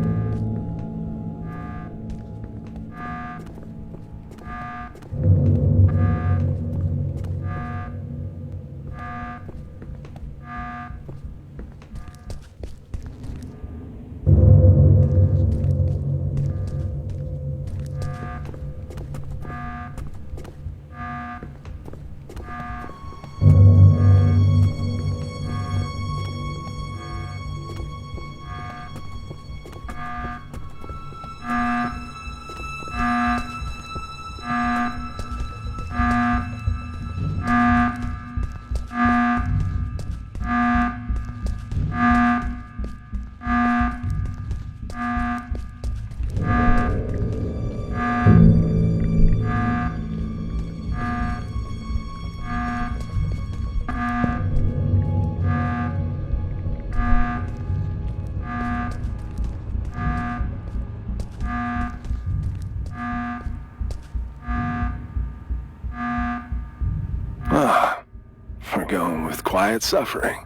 with quiet suffering.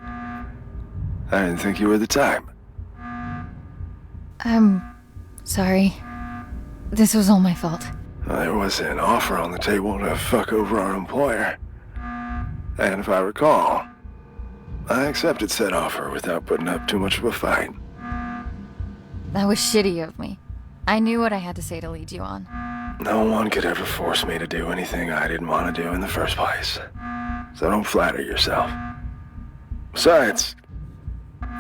I didn't think you were the type. I'm sorry. This was all my fault. There was an offer on the table to fuck over our employer. And if I recall, I accepted said offer without putting up too much of a fight. That was shitty of me. I knew what I had to say to lead you on. No one could ever force me to do anything I didn't want to do in the first place. So don't flatter yourself. Besides,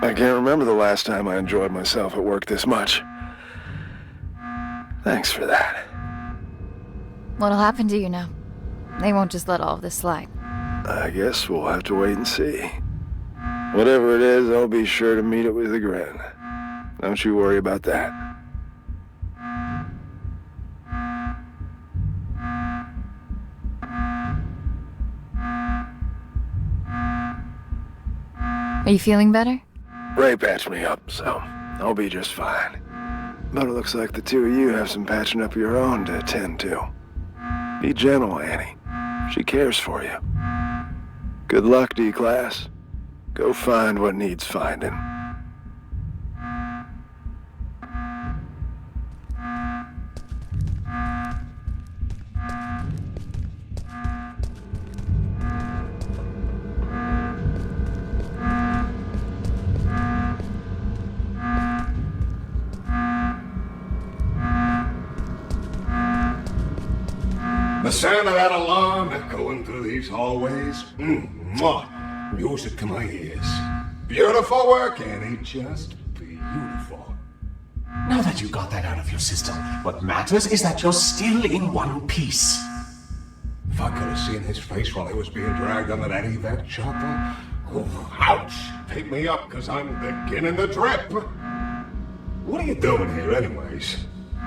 I can't remember the last time I enjoyed myself at work this much. Thanks for that. What'll happen to you now? They won't just let all of this slide. I guess we'll have to wait and see. Whatever it is, I'll be sure to meet it with a grin. Don't you worry about that. Are you feeling better? Ray patched me up, so I'll be just fine. But it looks like the two of you have some patching up of your own to attend to. Be gentle, Annie. She cares for you. Good luck, D-Class. Go find what needs finding. The sound of that alarm echoing through these hallways. Music to my ears. Beautiful work, Annie. Just beautiful. Now that you got that out of your system, what matters is that you're still in one piece. If I could have seen his face while he was being dragged under that evac chopper. Oh, ouch. Pick me up, because I'm beginning to drip. What are you doing here, anyways?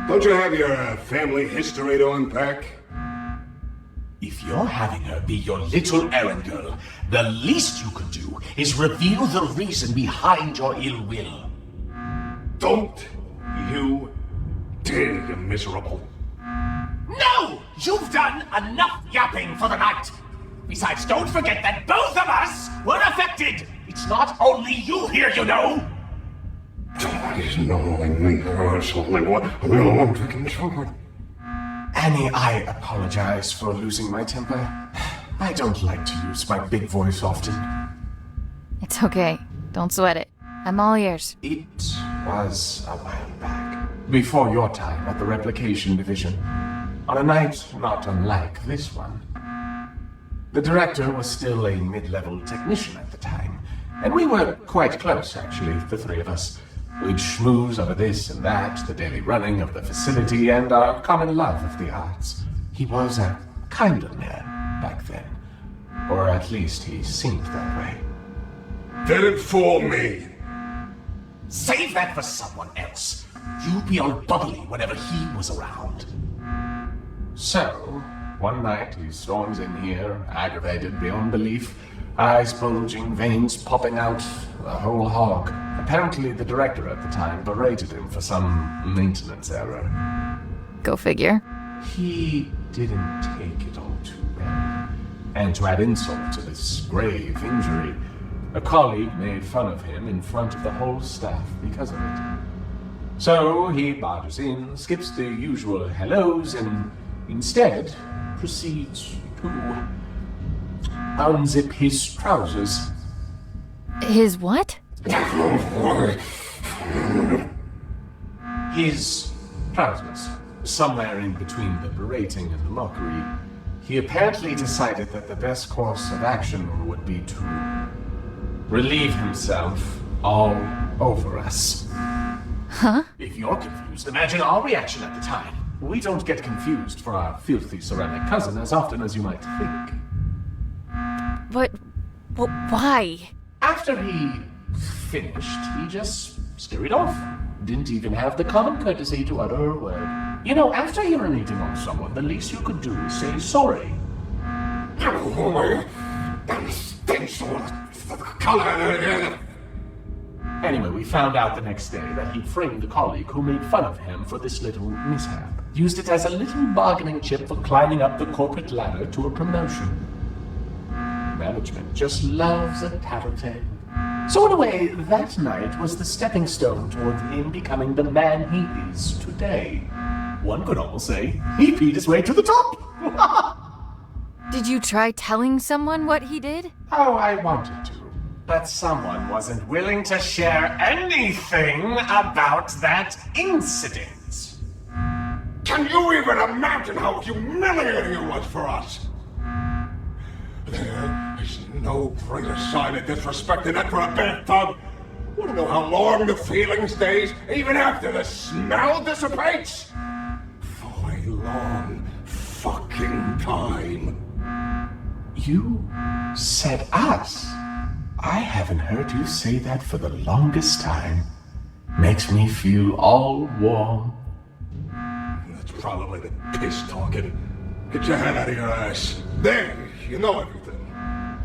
Don't you have your family history to unpack? If you're having her be your little errand girl, the least you could do is reveal the reason behind your ill will. Don't you dare, you miserable. No! You've done enough yapping for the night! Besides, don't forget that both of us were affected! It's not only you here, you know! It's not only me, there's only one to control. Annie, I apologize for losing my temper. I don't like to use my big voice often. It's okay. Don't sweat it. I'm all ears. It was a while back, before your time at the Replication Division, on a night not unlike this one. The director was still a mid-level technician at the time, and we were quite close, actually, the three of us. We'd schmooze over this and that, the daily running of the facility, and our common love of the arts. He was a kinder man back then. Or at least he seemed that way. Didn't fool me! Save that for someone else. You'd be all bubbly whenever he was around. So, one night he storms in here, aggravated beyond belief, eyes bulging, veins popping out, the whole hog. Apparently the director at the time berated him for some maintenance error. Go figure. He didn't take it all too well. And to add insult to this grave injury, a colleague made fun of him in front of the whole staff because of it. So he barges in, skips the usual hellos, and instead proceeds to unzip his trousers. His what? His trousers. Somewhere in between the berating and the mockery, he apparently decided that the best course of action would be to relieve himself all over us. Huh? If you're confused, imagine our reaction at the time. We don't get confused for our filthy ceramic cousin as often as you might think. But why? After he finished, he just scurried off. Didn't even have the common courtesy to utter a word. You know, after urinating on someone, the least you could do is say sorry. Anyway, we found out the next day that he'd framed a colleague who made fun of him for this little mishap. Used it as a little bargaining chip for climbing up the corporate ladder to a promotion. Management just loves a tattletale. So in a way, that night was the stepping stone toward him becoming the man he is today. One could almost say he beat his way to the top. Did you try telling someone what he did? Oh, I wanted to, but someone wasn't willing to share anything about that incident. Can you even imagine how humiliating it was for us? There is no greater sign of disrespect than that for a bad thug. Want to know how long the feeling stays, even after the smell dissipates? For a long fucking time. You said us. I haven't heard you say that for the longest time. Makes me feel all warm. That's probably the piss talking. Get your head out of your ass. There, you know everything.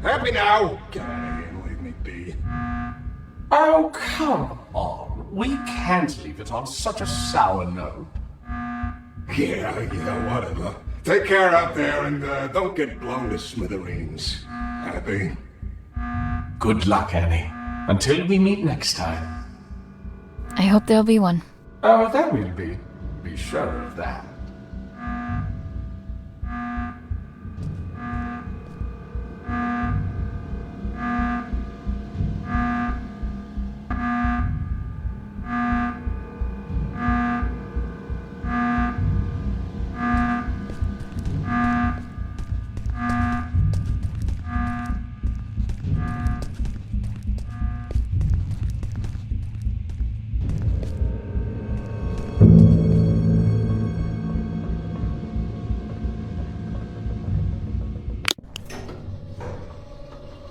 Happy now? Get out of here and leave me be. Oh, come on. We can't leave it on such a sour note. Yeah, whatever. Take care out there and don't get blown to smithereens. Happy? Good luck, Annie. Until we meet next time. I hope there'll be one. Oh, that will be. Be sure of that.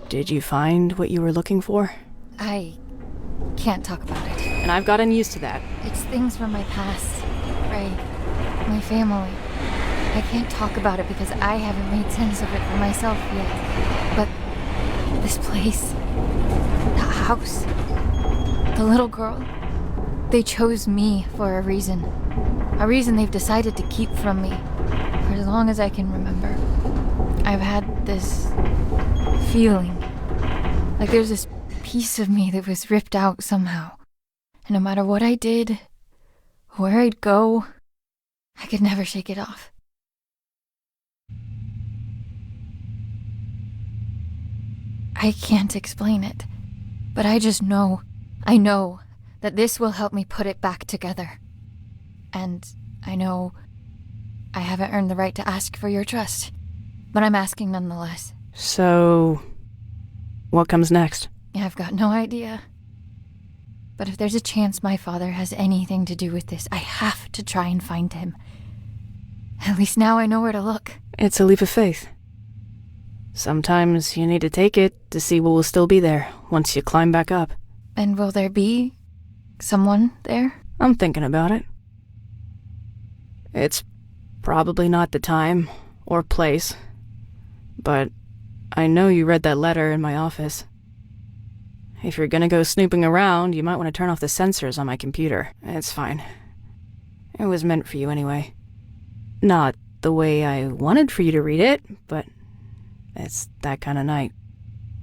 Did you find what you were looking for? I can't talk about it. And I've gotten used to that. It's things from my past, Ray, my family. I can't talk about it because I haven't made sense of it for myself yet. But this place, that house, the little girl, they chose me for a reason. A reason they've decided to keep from me for as long as I can remember. I've had this feeling like there's this piece of me that was ripped out somehow. And no matter what I did, where I'd go, I could never shake it off. I can't explain it, but I just know, I know that this will help me put it back together. And I know I haven't earned the right to ask for your trust, but I'm asking nonetheless. So, what comes next? I've got no idea. But if there's a chance my father has anything to do with this, I have to try and find him. At least now I know where to look. It's a leap of faith. Sometimes you need to take it to see what will still be there once you climb back up. And will there be someone there? I'm thinking about it. It's probably not the time or place, but I know you read that letter in my office. If you're gonna go snooping around, you might want to turn off the sensors on my computer. It's fine. It was meant for you anyway. Not the way I wanted for you to read it, but it's that kind of night.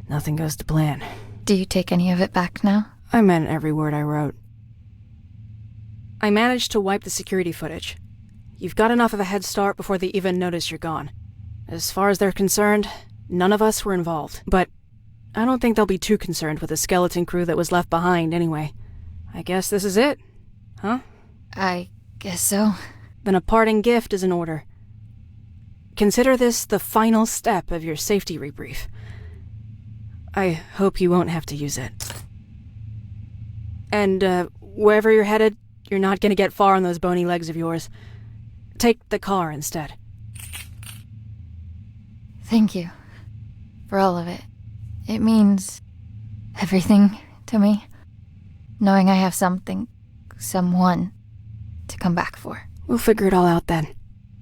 Nothing goes to plan. Do you take any of it back now? I meant every word I wrote. I managed to wipe the security footage. You've got enough of a head start before they even notice you're gone. As far as they're concerned, none of us were involved, but I don't think they'll be too concerned with the skeleton crew that was left behind anyway. I guess this is it, huh? I guess so. Then a parting gift is in order. Consider this the final step of your safety rebrief. I hope you won't have to use it. And, wherever you're headed, you're not gonna get far on those bony legs of yours. Take the car instead. Thank you for all of it. It means everything to me, knowing I have something, someone, to come back for. We'll figure it all out then.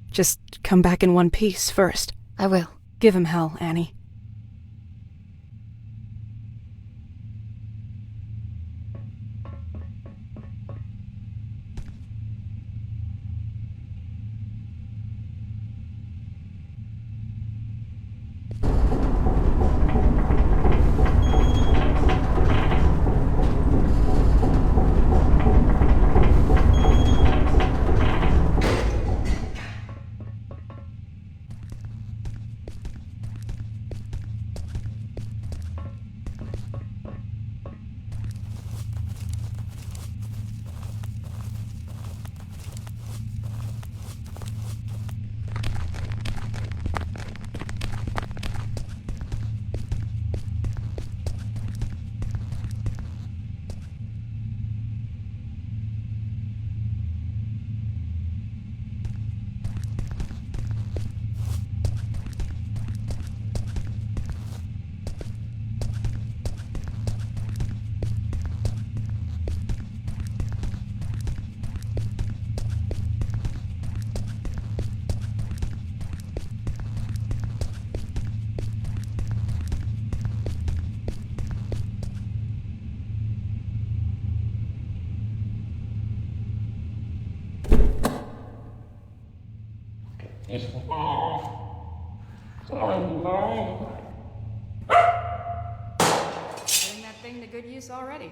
Just come back in one piece first. I will. Give him hell, Annie. Putting that thing to good use already.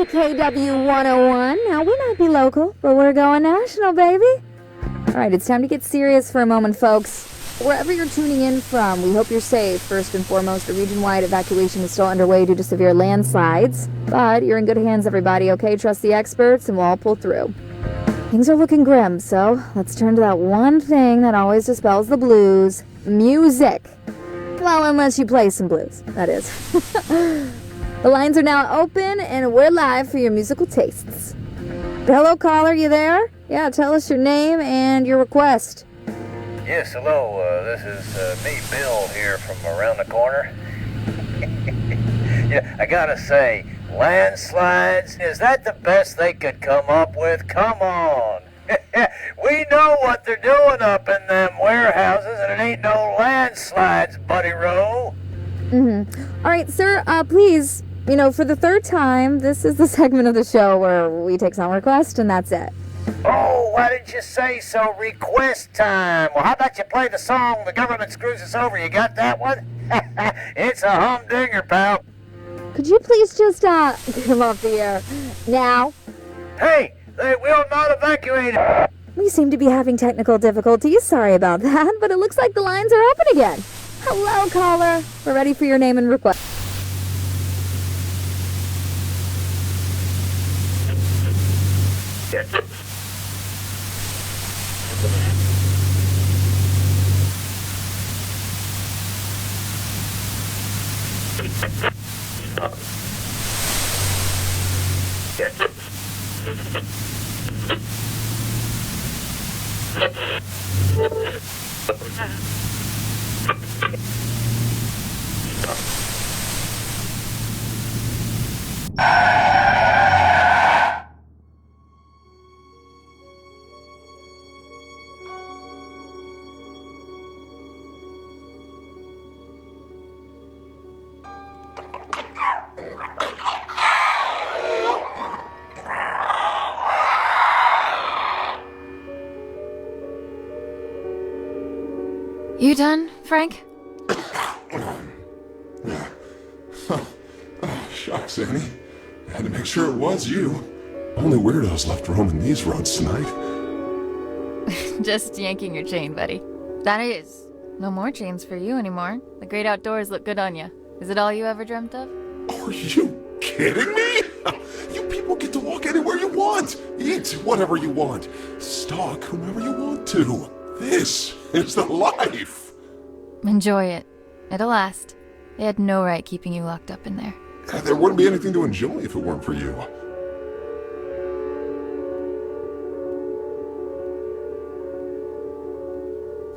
KW 101. Now, we might be local, but we're going national, baby. All right, it's time to get serious for a moment, folks. Wherever you're tuning in from, we hope you're safe. First and foremost, a region-wide evacuation is still underway due to severe landslides. But you're in good hands, everybody, okay? Trust the experts, and we'll all pull through. Things are looking grim, so let's turn to that one thing that always dispels the blues. Music. Well, unless you play some blues, that is. The lines are now open, and we're live for your musical tastes. Hello, caller, you there? Yeah, tell us your name and your request. Yes, hello. This is me, Bill, here from around the corner. Yeah, I gotta say, landslides, is that the best they could come up with? Come on. We know what they're doing up in them warehouses, and it ain't no landslides, Buddy Rowe. All right, sir, please, for the third time, this is the segment of the show where we take some requests, and that's it. Oh, why didn't you say so? Request time. Well, how about you play the song The Government Screws Us Over? You got that one? It's a humdinger, pal. Could you please just, get him off the air now? Hey, they will not evacuate. We seem to be having technical difficulties. Sorry about that, but it looks like the lines are open again. Hello, caller. We're ready for your name and request. You done, Frank? Shucks, Annie. I had to make sure it was you. Only weirdos left roaming these roads tonight. Just yanking your chain, buddy. That is. No more chains for you anymore. The great outdoors look good on you. Is it all you ever dreamt of? Are you kidding me? You people get to walk anywhere you want. Eat whatever you want. Stalk whomever you want to. This is the life. Enjoy it. It'll last. They had no right keeping you locked up in there. There wouldn't be anything to enjoy if it weren't for you.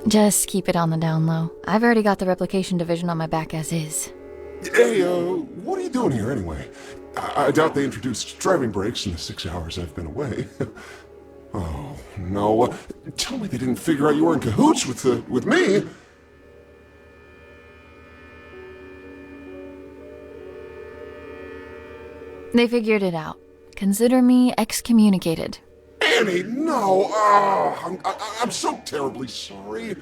Just keep it on the down low. I've already got the replication division on my back as is. Hey, what are you doing here anyway? I doubt they introduced driving brakes in the 6 hours I've been away. Oh, no. Tell me they didn't figure out you were in cahoots with me. They figured it out. Consider me excommunicated. Annie, no! Oh, I'm so terribly sorry.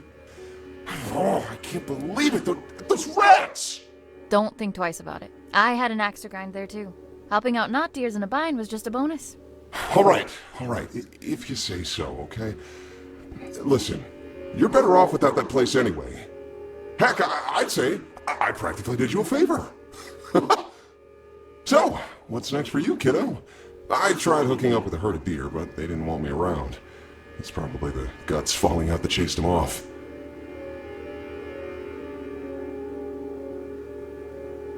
Oh, I can't believe it. Those rats! Don't think twice about it. I had an axe to grind there too. Helping out not deers in a bind was just a bonus. All right. If you say so, okay? Listen, you're better off without that place anyway. Heck, I'd say I practically did you a favor. So, what's next for you, kiddo? I tried hooking up with a herd of deer, but they didn't want me around. It's probably the guts falling out that chased them off.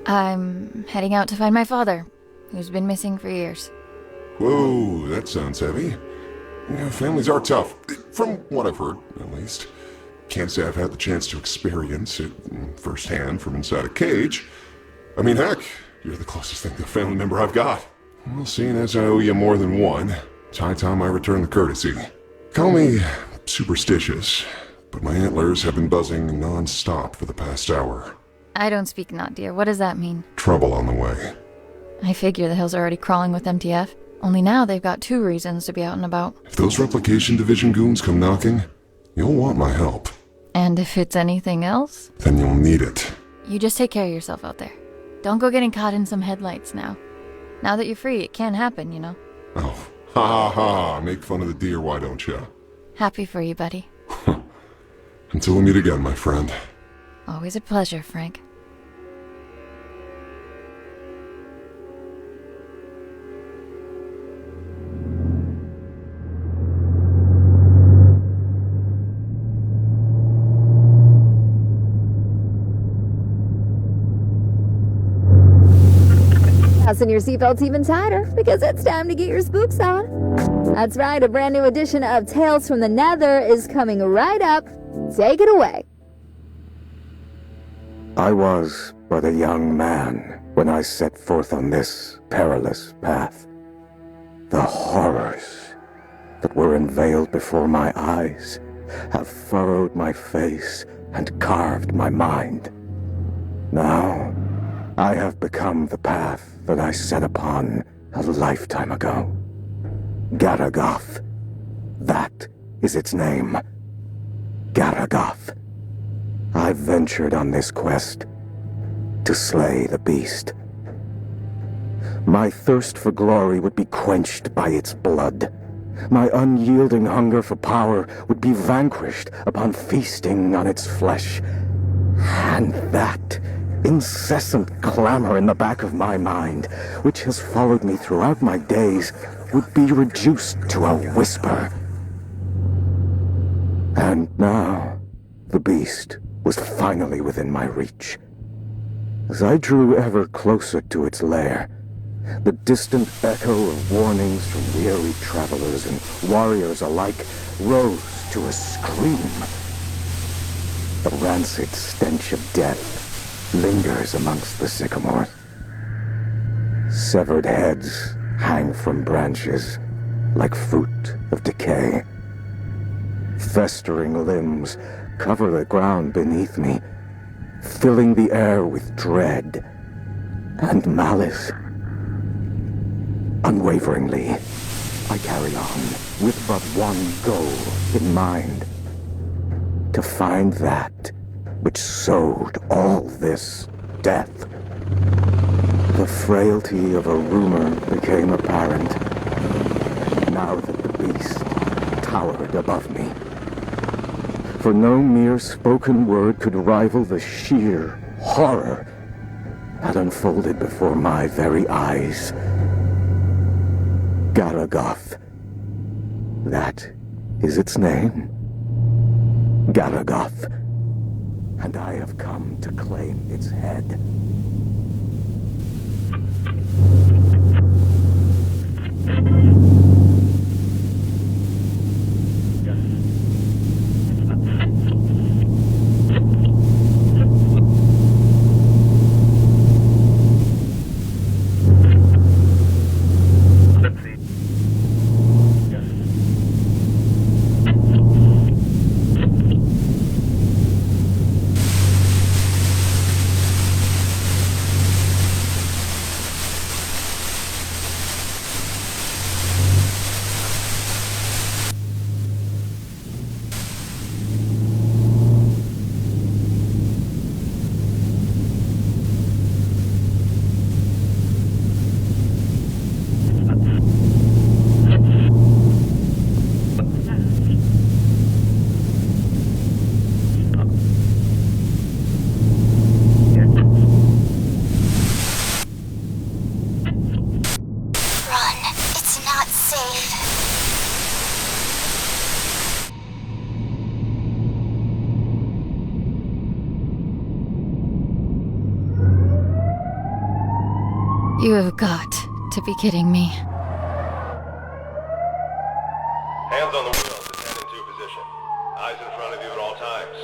I'm heading out to find my father, who's been missing for years. Whoa, that sounds heavy. Yeah, families are tough, from what I've heard, at least. Can't say I've had the chance to experience it firsthand from inside a cage. I mean, heck, you're the closest thing to a family member I've got. Well, seeing as I owe you more than one, it's high time I return the courtesy. Call me superstitious, but my antlers have been buzzing non-stop for the past hour. I don't speak not deer. What does that mean? Trouble on the way. I figure the hills are already crawling with MTF. Only now they've got 2 reasons to be out and about. If those replication division goons come knocking, you'll want my help. And if it's anything else? Then you'll need it. You just take care of yourself out there. Don't go getting caught in some headlights now. Now that you're free, it can happen, you know. Oh, ha ha ha. Make fun of the deer, why don't you? Happy for you, buddy. Until we meet again, my friend. Always a pleasure, Frank. Fasten your seatbelts even tighter, because it's time to get your spooks on. That's right, a brand new edition of Tales from the Nether is coming right up. Take it away. I was but a young man when I set forth on this perilous path. The horrors that were unveiled before my eyes have furrowed my face and carved my mind. Now, I have become the path that I set upon a lifetime ago. Garagoth. That is its name. Garagoth. I ventured on this quest to slay the beast. My thirst for glory would be quenched by its blood. My unyielding hunger for power would be vanquished upon feasting on its flesh. And that incessant clamor in the back of my mind, which has followed me throughout my days, would be reduced to a whisper. And now, the beast was finally within my reach. As I drew ever closer to its lair, the distant echo of warnings from weary travelers and warriors alike rose to a scream. The rancid stench of death lingers amongst the sycamores. Severed heads hang from branches like fruit of decay. Festering limbs cover the ground beneath me, filling the air with dread and malice. Unwaveringly, I carry on with but one goal in mind: to find that which sowed all this death. The frailty of a rumor became apparent now that the beast towered above me. For no mere spoken word could rival the sheer horror that unfolded before my very eyes. Garagoth. That is its name. Garagoth. And I have come to claim its head. You have got to be kidding me. Hands on the wheel, descend into position. Eyes in front of you at all times.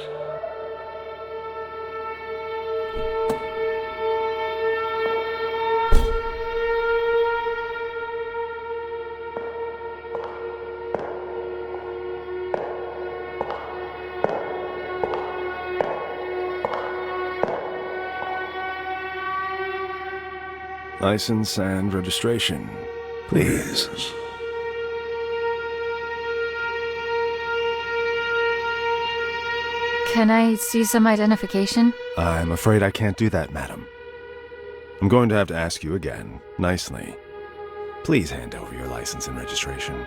License and registration, please. Can I see some identification? I'm afraid I can't do that, madam. I'm going to have to ask you again, nicely. Please hand over your license and registration.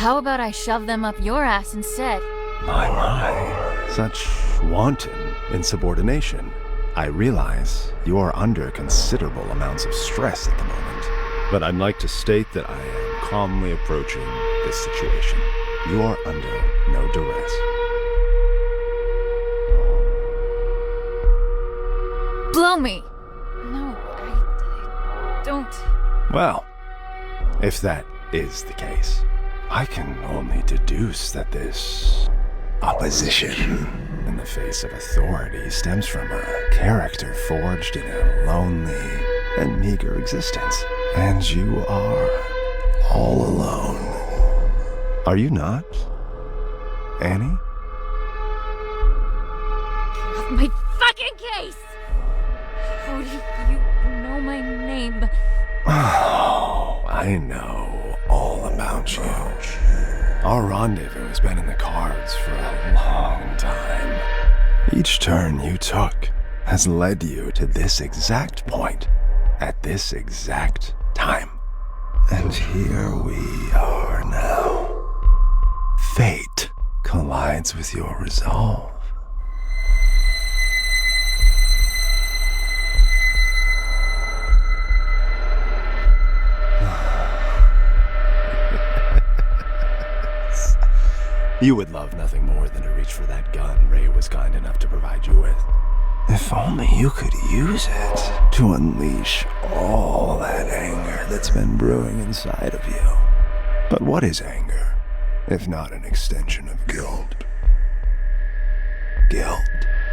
How about I shove them up your ass instead? My. Such wanton insubordination. I realize you are under considerable amounts of stress at the moment, but I'd like to state that I am calmly approaching this situation. You are under no duress. Blow me! No, I don't... Well, if that is the case, I can only deduce that this opposition in the face of authority stems from a character forged in a lonely and meager existence. And you are all alone. Are you not, Annie? Get off my fucking case! How do you know my name? Oh, I know all about you. Our rendezvous has been in the cards for a long time. Each turn you took has led you to this exact point, at this exact time. And here we are now. Fate collides with your resolve. You would love nothing more than to reach for that gun Ray was kind enough to provide you with. If only you could use it to unleash all that anger that's been brewing inside of you. But what is anger, if not an extension of guilt? Guilt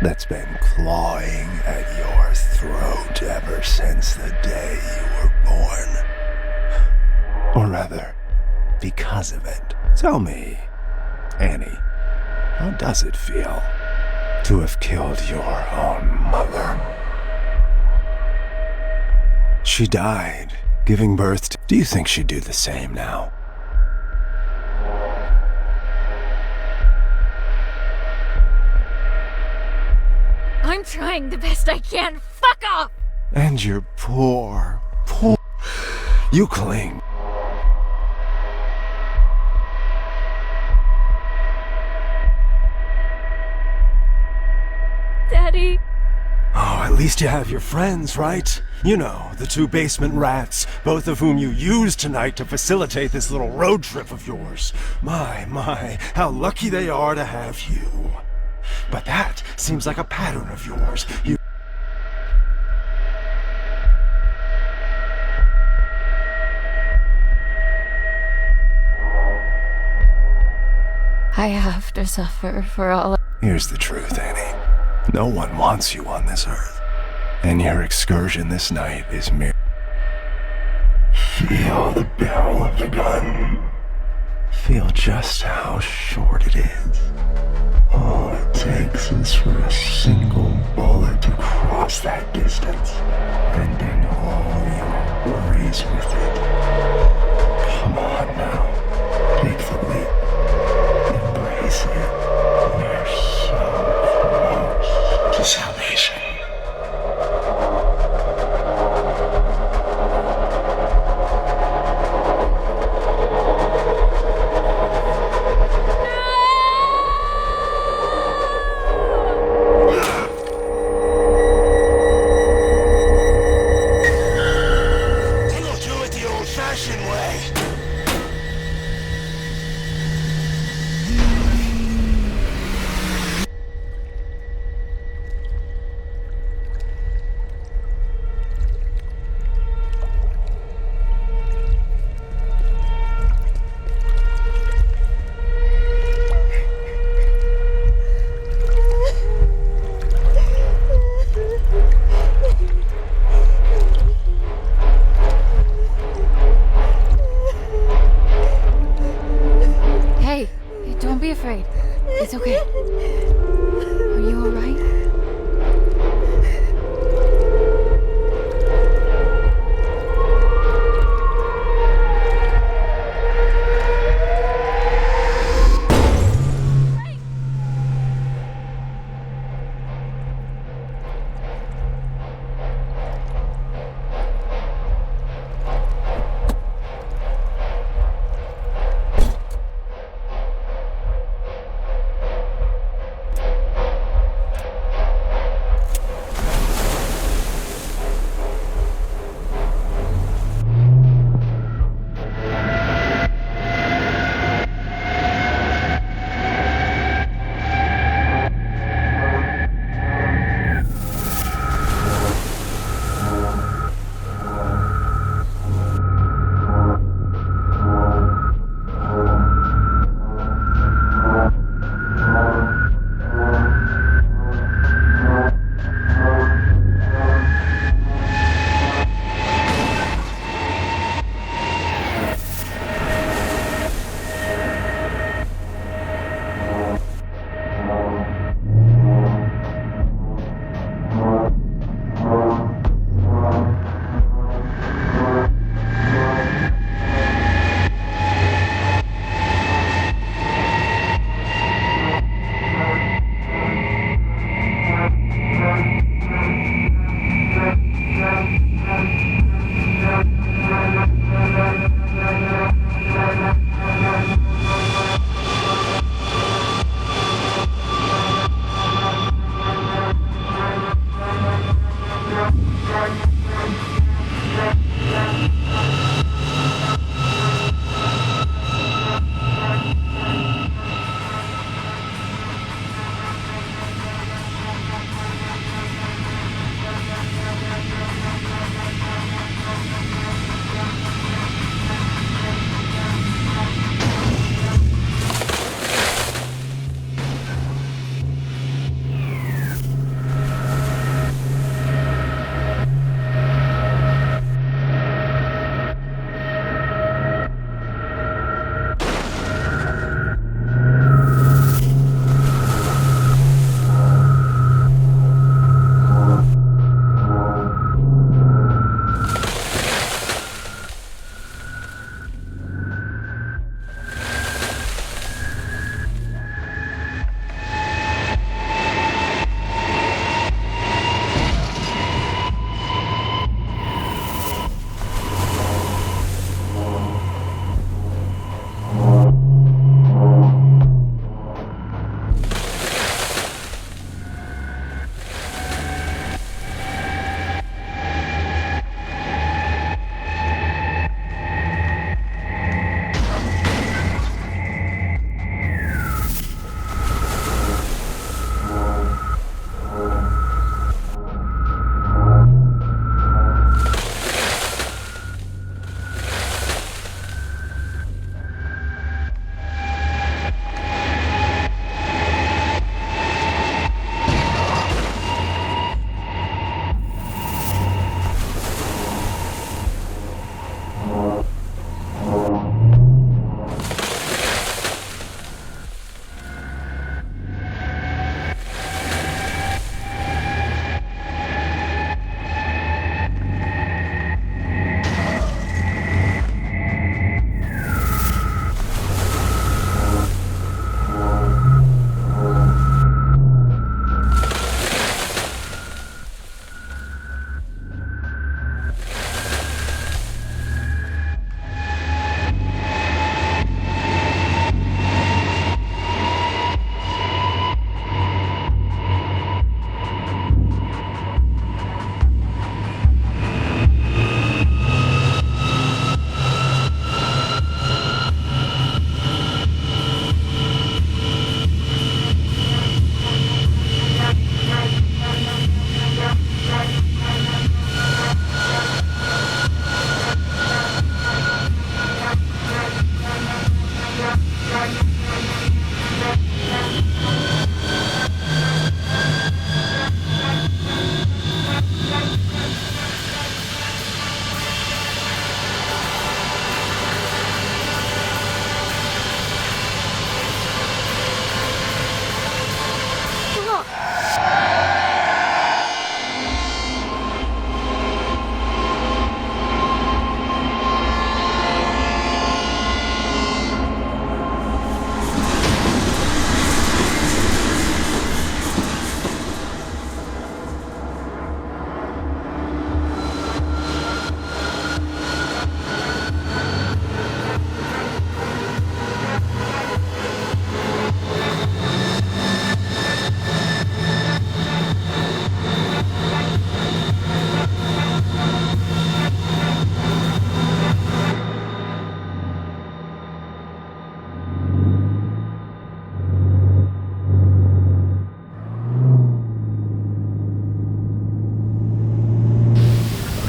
that's been clawing at your throat ever since the day you were born. Or rather, because of it. Tell me, Annie, how does it feel to have killed your own mother? She died, giving birth to... Do you think she'd do the same now? I'm trying the best I can. Fuck off! And you're poor. You cling. Daddy. Oh, at least you have your friends, right? You know, the two basement rats, both of whom you used tonight to facilitate this little road trip of yours. My, how lucky they are to have you. But that seems like a pattern of yours. I have to suffer for all. Here's the truth, Annie. No one wants you on this earth. And your excursion this night is mere... Feel the barrel of the gun. Feel just how short it is. All it takes is for a single bullet to cross that distance, bending all your worries with it. Come on now, take the leap. Embrace it. We're so close to salvation. It's okay. Are you alright?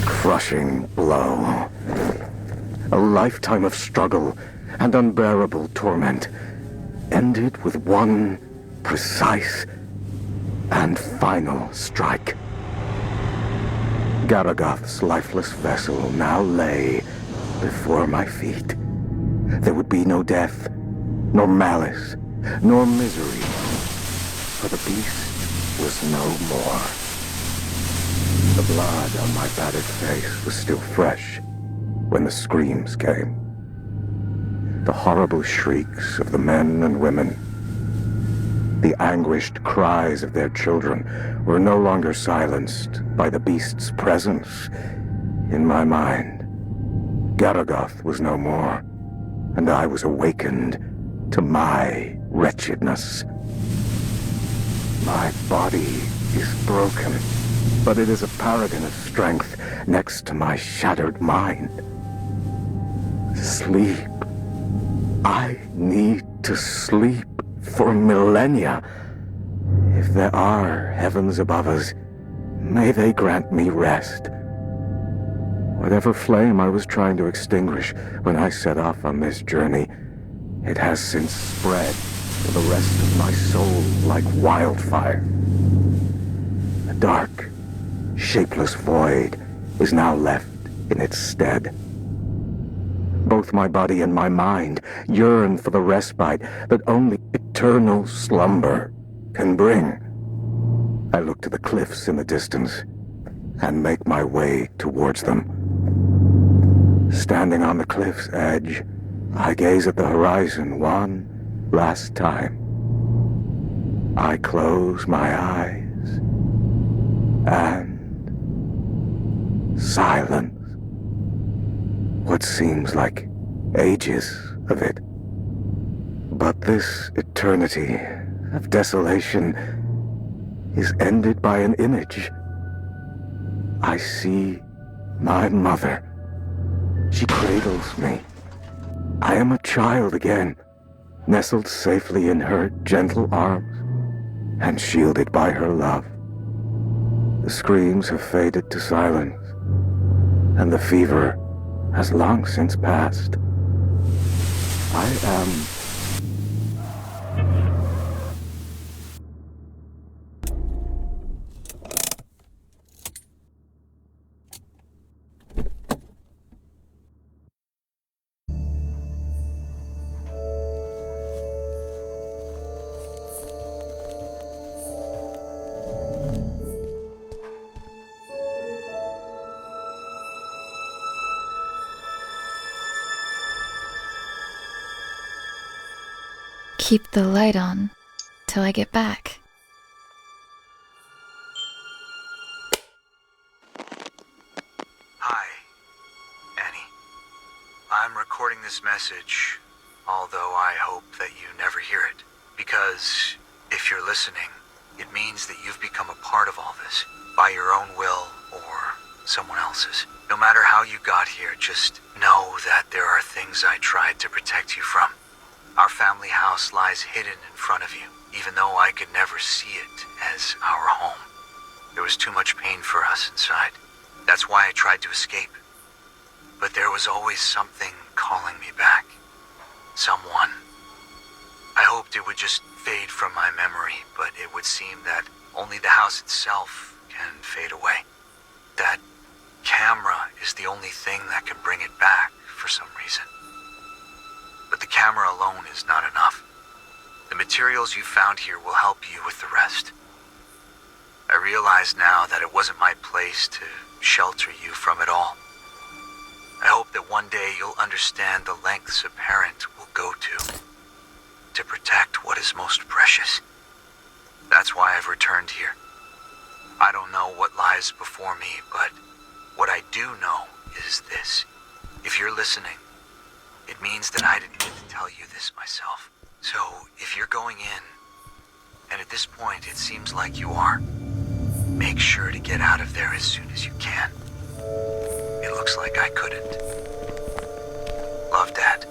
Crushing blow. A lifetime of struggle and unbearable torment ended with one precise and final strike. Garagath's lifeless vessel now lay before my feet. There would be no death, nor malice, nor misery, for the beast was no more. The blood on my battered face was still fresh when the screams came. The horrible shrieks of the men and women, the anguished cries of their children were no longer silenced by the beast's presence in my mind. Garagath was no more, and I was awakened to my wretchedness. My body is broken, but it is a paragon of strength next to my shattered mind. Sleep. I need to sleep for millennia. If there are heavens above us, may they grant me rest. Whatever flame I was trying to extinguish when I set off on this journey, it has since spread to the rest of my soul like wildfire. A dark, shapeless void is now left in its stead. Both my body and my mind yearn for the respite that only eternal slumber can bring. I look to the cliffs in the distance and make my way towards them. Standing on the cliff's edge, I gaze at the horizon one last time. I close my eyes and silence. What seems like ages of it. But this eternity of desolation is ended by an image. I see my mother. She cradles me. I am a child again, nestled safely in her gentle arms and shielded by her love. The screams have faded to silence, and the fever has long since passed. I am... Keep the light on till I get back. Hi, Annie. I'm recording this message, although I hope that you never hear it. Because if you're listening, it means that you've become a part of all this, by your own will or someone else's. No matter how you got here, just know that there are things I tried to protect you from. Our family house lies hidden in front of you, even though I could never see it as our home. There was too much pain for us inside. That's why I tried to escape. But there was always something calling me back. Someone. I hoped it would just fade from my memory, but it would seem that only the house itself can fade away. That camera is the only thing that can bring it back for some reason. But the camera alone is not enough. The materials you found here will help you with the rest. I realize now that it wasn't my place to shelter you from it all. I hope that one day you'll understand the lengths a parent will go to protect what is most precious. That's why I've returned here. I don't know what lies before me, but what I do know is this. If you're listening, it means that I didn't get to tell you this myself. So, if you're going in, and at this point it seems like you are, make sure to get out of there as soon as you can. It looks like I couldn't. Love, Dad.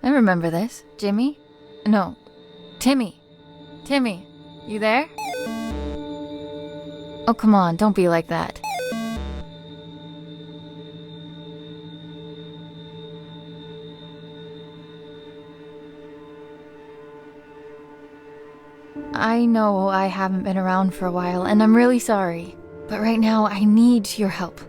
I remember this. Jimmy? No. Timmy. Timmy, you there? Oh, come on, don't be like that. I know I haven't been around for a while, and I'm really sorry. But right now, I need your help.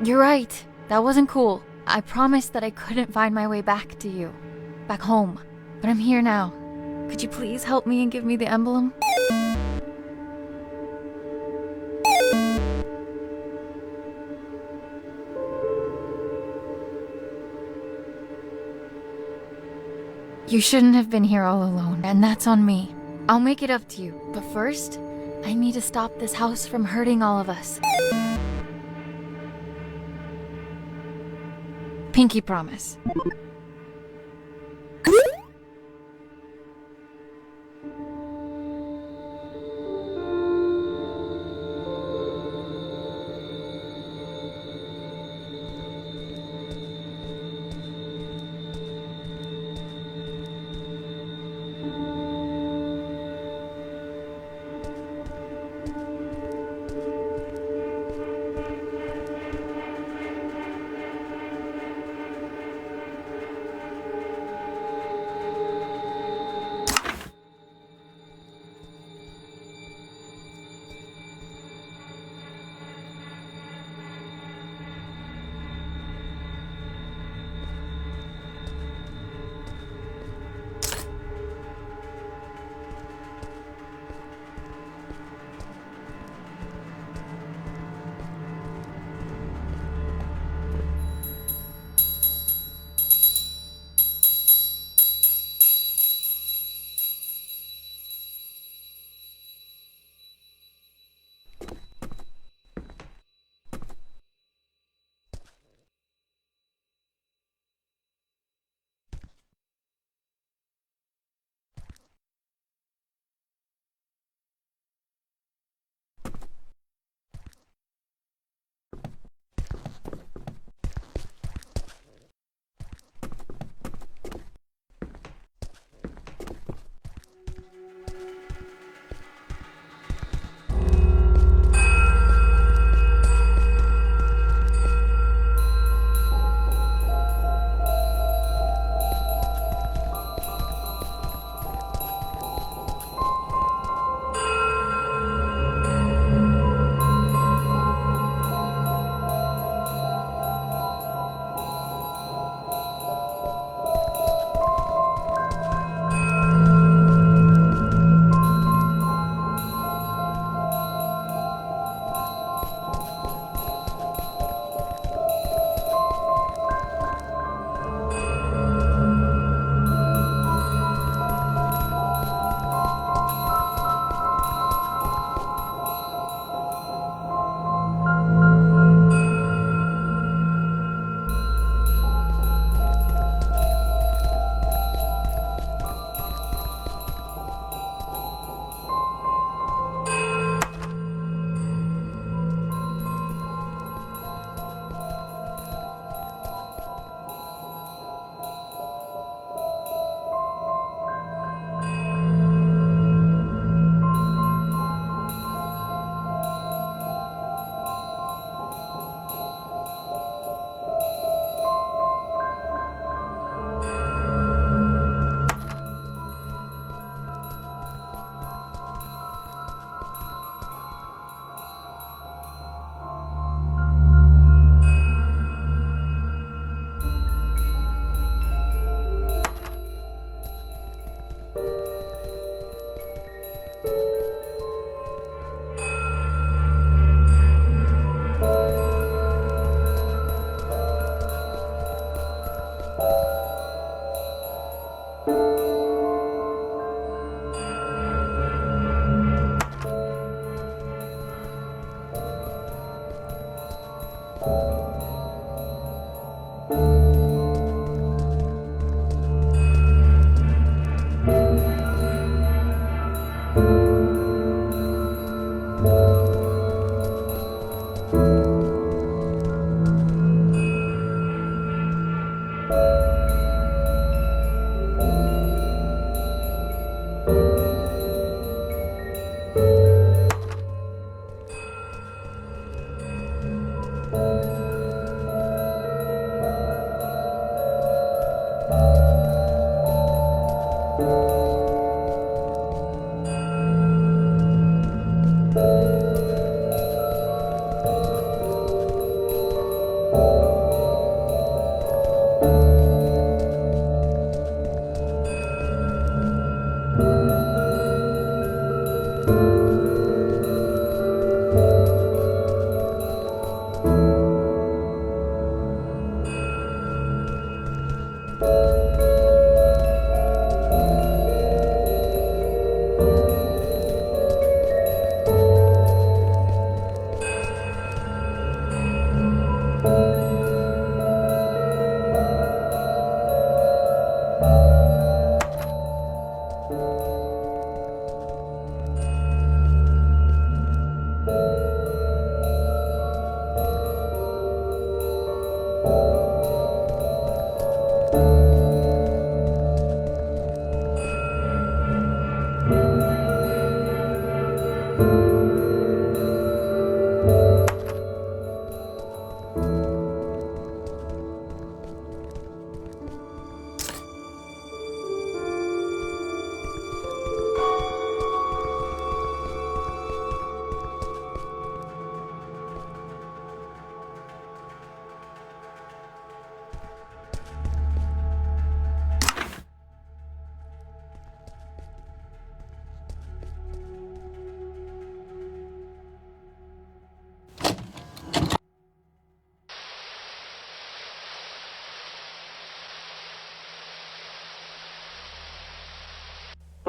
You're right. That wasn't cool. I promised that I couldn't find my way back to you. Back home. But I'm here now. Could you please help me and give me the emblem? You shouldn't have been here all alone, and that's on me. I'll make it up to you, but first, I need to stop this house from hurting all of us. Pinky promise.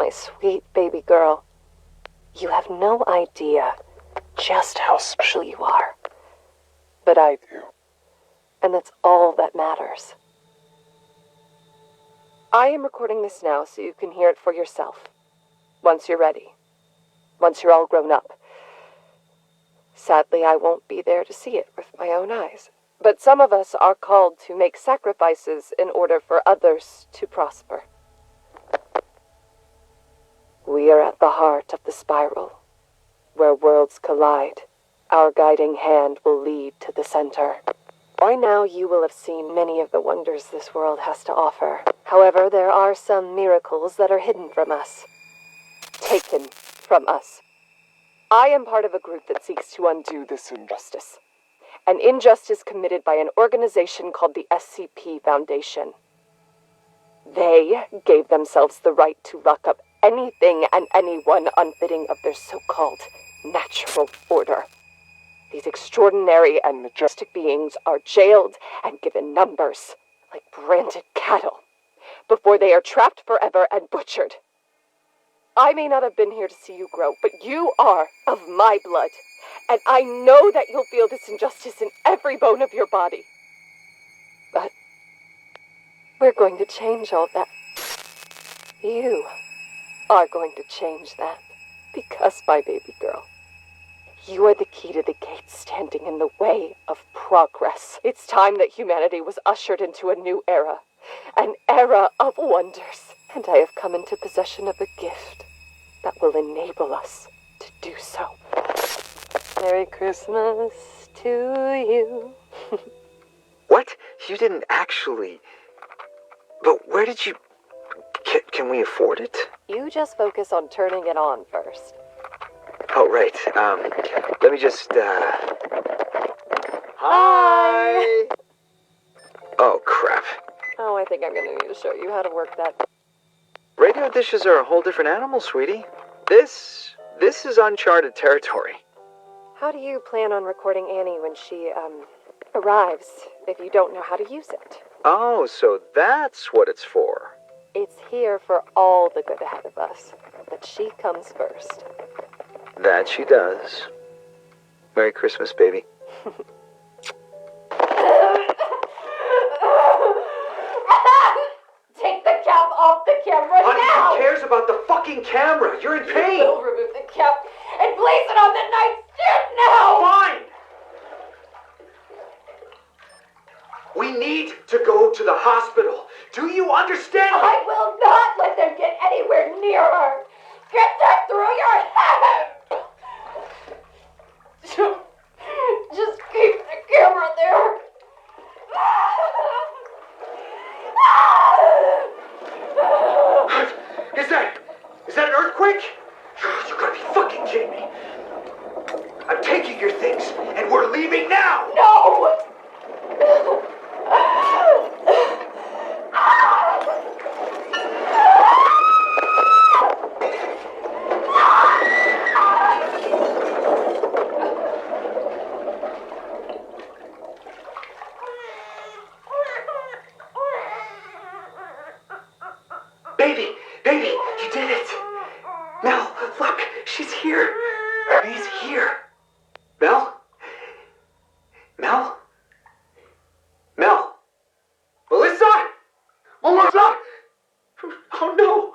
my sweet baby girl. You have no idea just how special you are. But I do. And that's all that matters. I am recording this now so you can hear it for yourself. Once you're ready. Once you're all grown up. Sadly, I won't be there to see it with my own eyes. But some of us are called to make sacrifices in order for others to prosper. We are at the heart of the spiral. Where worlds collide, our guiding hand will lead to the center. By now you will have seen many of the wonders this world has to offer. However, there are some miracles that are hidden from us. Taken from us. I am part of a group that seeks to undo this injustice. An injustice committed by an organization called the SCP Foundation. They gave themselves the right to lock up anything and anyone unfitting of their so-called natural order. These extraordinary and majestic beings are jailed and given numbers, like branded cattle, before they are trapped forever and butchered. I may not have been here to see you grow, but you are of my blood, and I know that you'll feel this injustice in every bone of your body. But we're going to change all that. You are going to change that, because, my baby girl, you are the key to the gate standing in the way of progress. It's time that humanity was ushered into a new era, an era of wonders. And I have come into possession of a gift that will enable us to do so. Merry Christmas to you. What? You didn't actually... But where did you... Can we afford it? You just focus on turning it on first. Oh, right. Let me just, Hi! Oh, crap. Oh, I think I'm gonna need to show you how to work that. Radio dishes are a whole different animal, sweetie. This is uncharted territory. How do you plan on recording Annie when she, arrives, if you don't know how to use it? Oh, so that's what it's for. It's here for all the good ahead of us, but she comes first. That she does. Merry Christmas, baby. Take the cap off the camera Honey, now! who cares about the fucking camera? You're in pain! You will remove the cap and place it on the nightstand now! Fine! We need to go to the hospital. Do you understand me? I will not let them get anywhere near her! Get that through your head! Just keep the camera there. Is that an earthquake? You gotta be fucking kidding me. I'm taking your things, and we're leaving now! No! Baby, you did it! Mel, look, she's here. She's here. Mel? Melissa? Melissa! Oh no!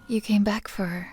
You came back for her.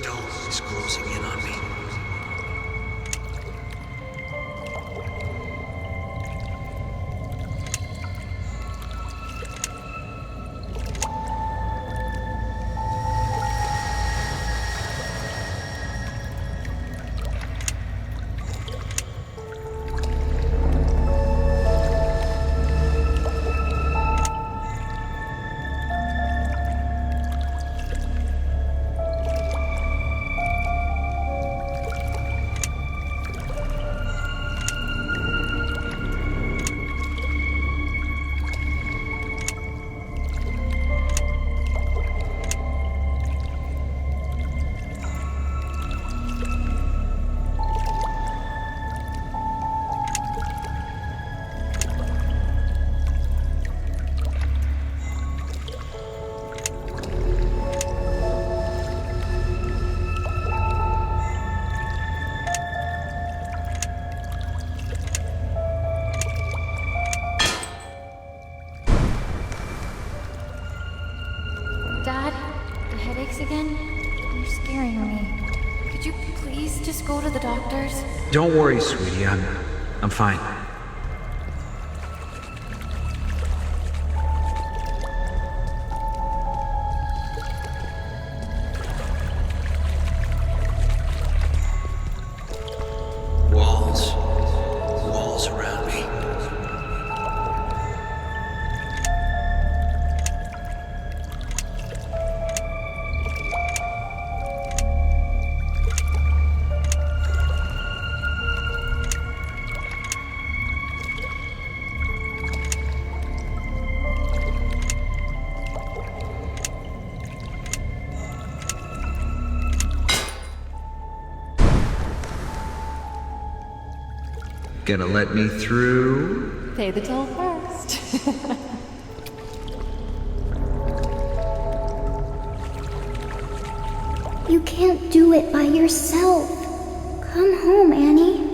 stone is closing in on me. Dad, the headaches again? You're scaring me. Could you please just go to the doctor's? Don't worry, sweetie. I'm fine. Walls around me. Gonna let me through? Pay the toll first. You can't do it by yourself. Come home, Annie.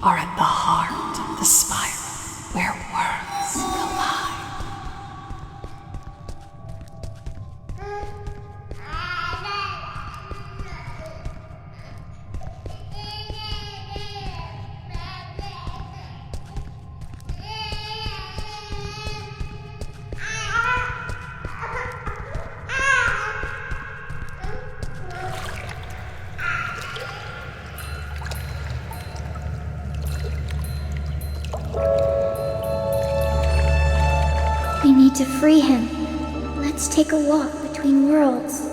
are at the heart of the spiral where worlds collide. to free him. Let's take a walk between worlds.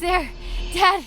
there? Dad!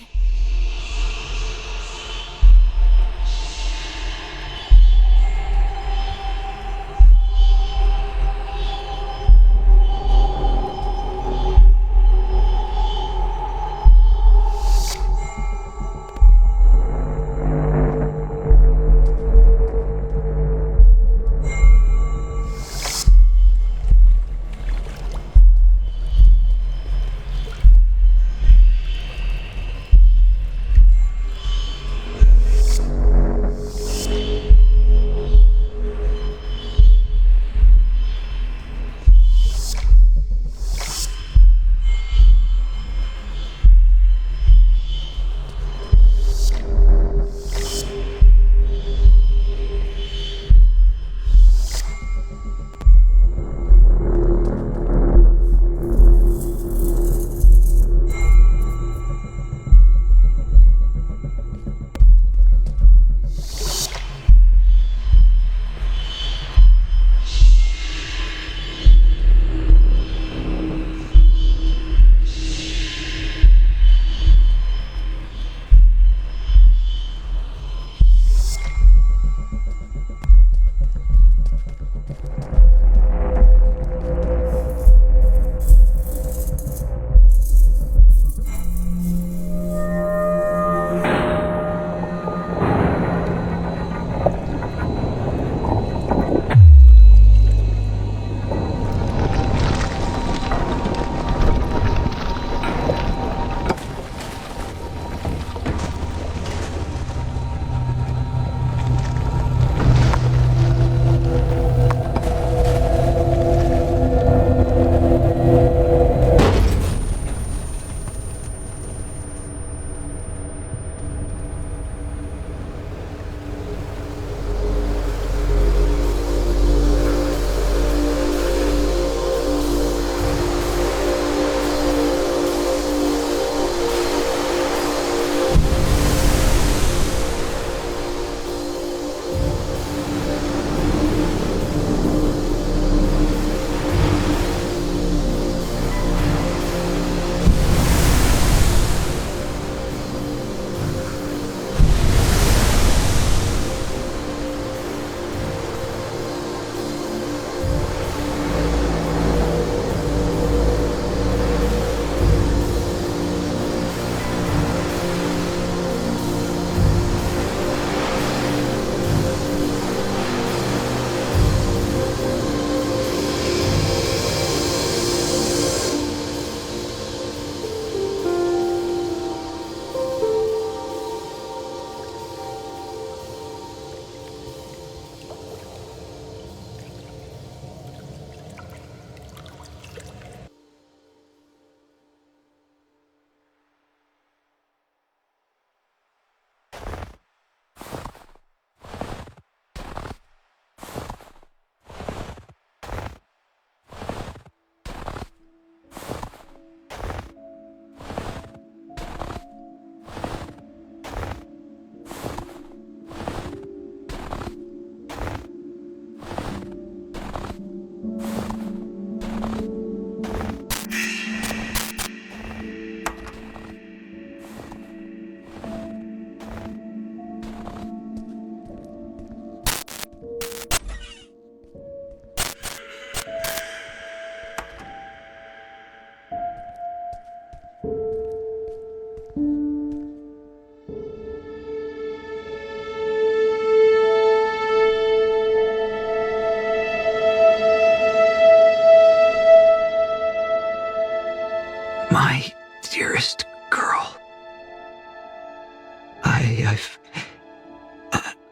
My dearest girl.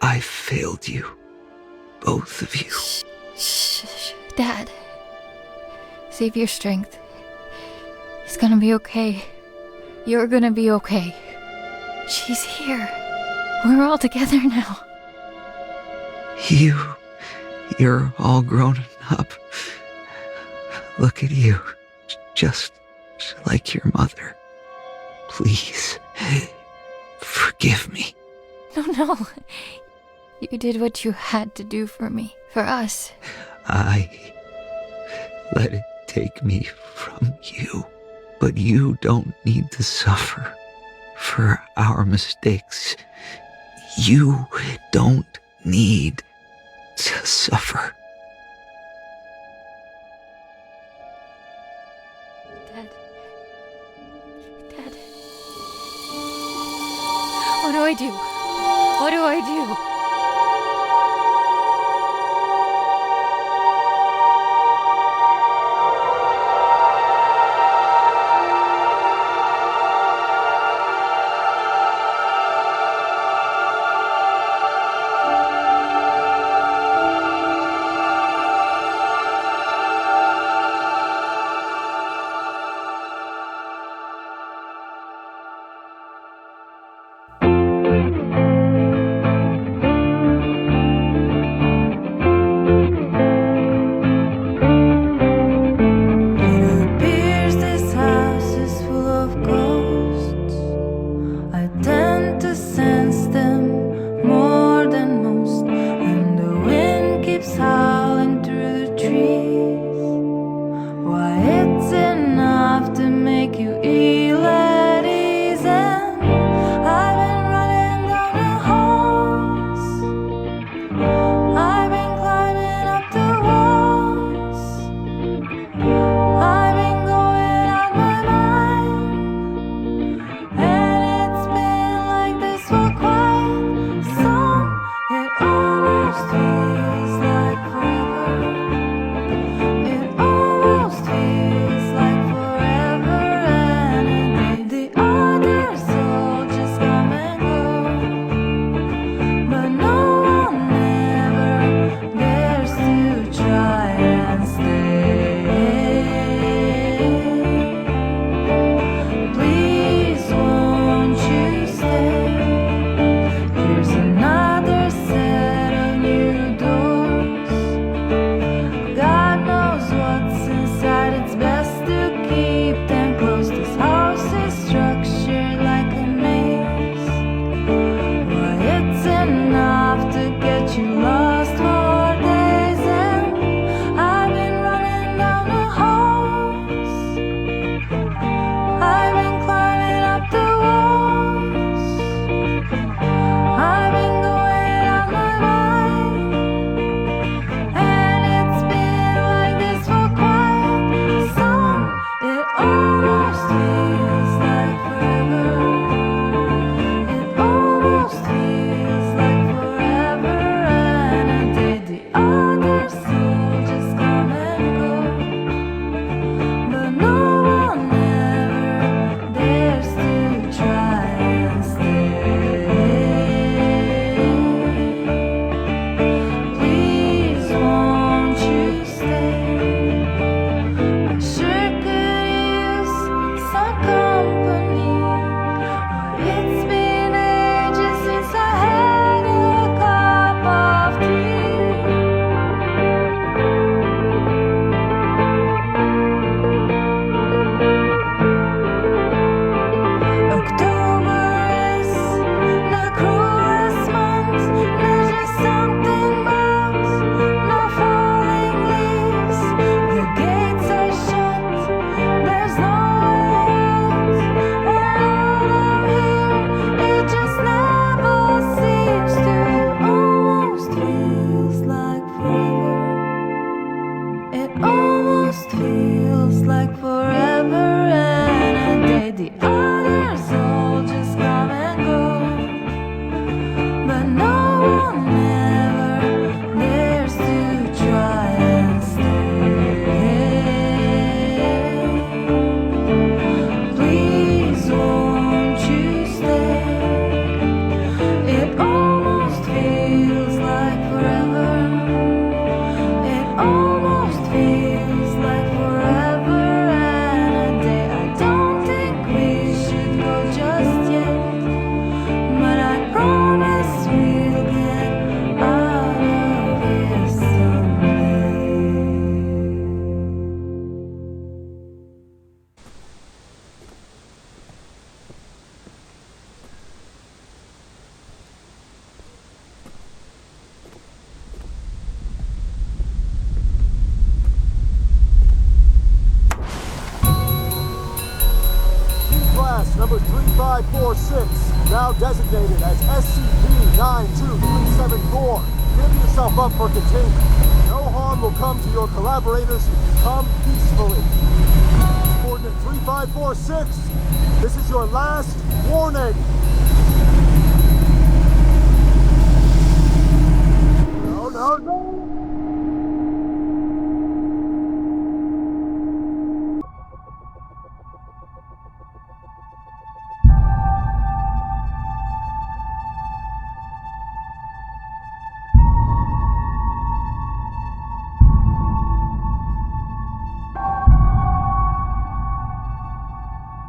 I've failed you. Both of you. Shh, Dad. Save your strength. It's gonna be okay. You're gonna be okay. She's here. We're all together now. You're all grown up. Look at you. Just like your mother. Please, forgive me. No. You did what you had to do for me. For us. I let it take me from you. But you don't need to suffer for our mistakes. You don't need to suffer. Dad. What do I do? What do I do? number 3546, now designated as SCP-92374. Give yourself up for containment. No harm will come to your collaborators if you come peacefully. Coordinate 3546, this is your last warning.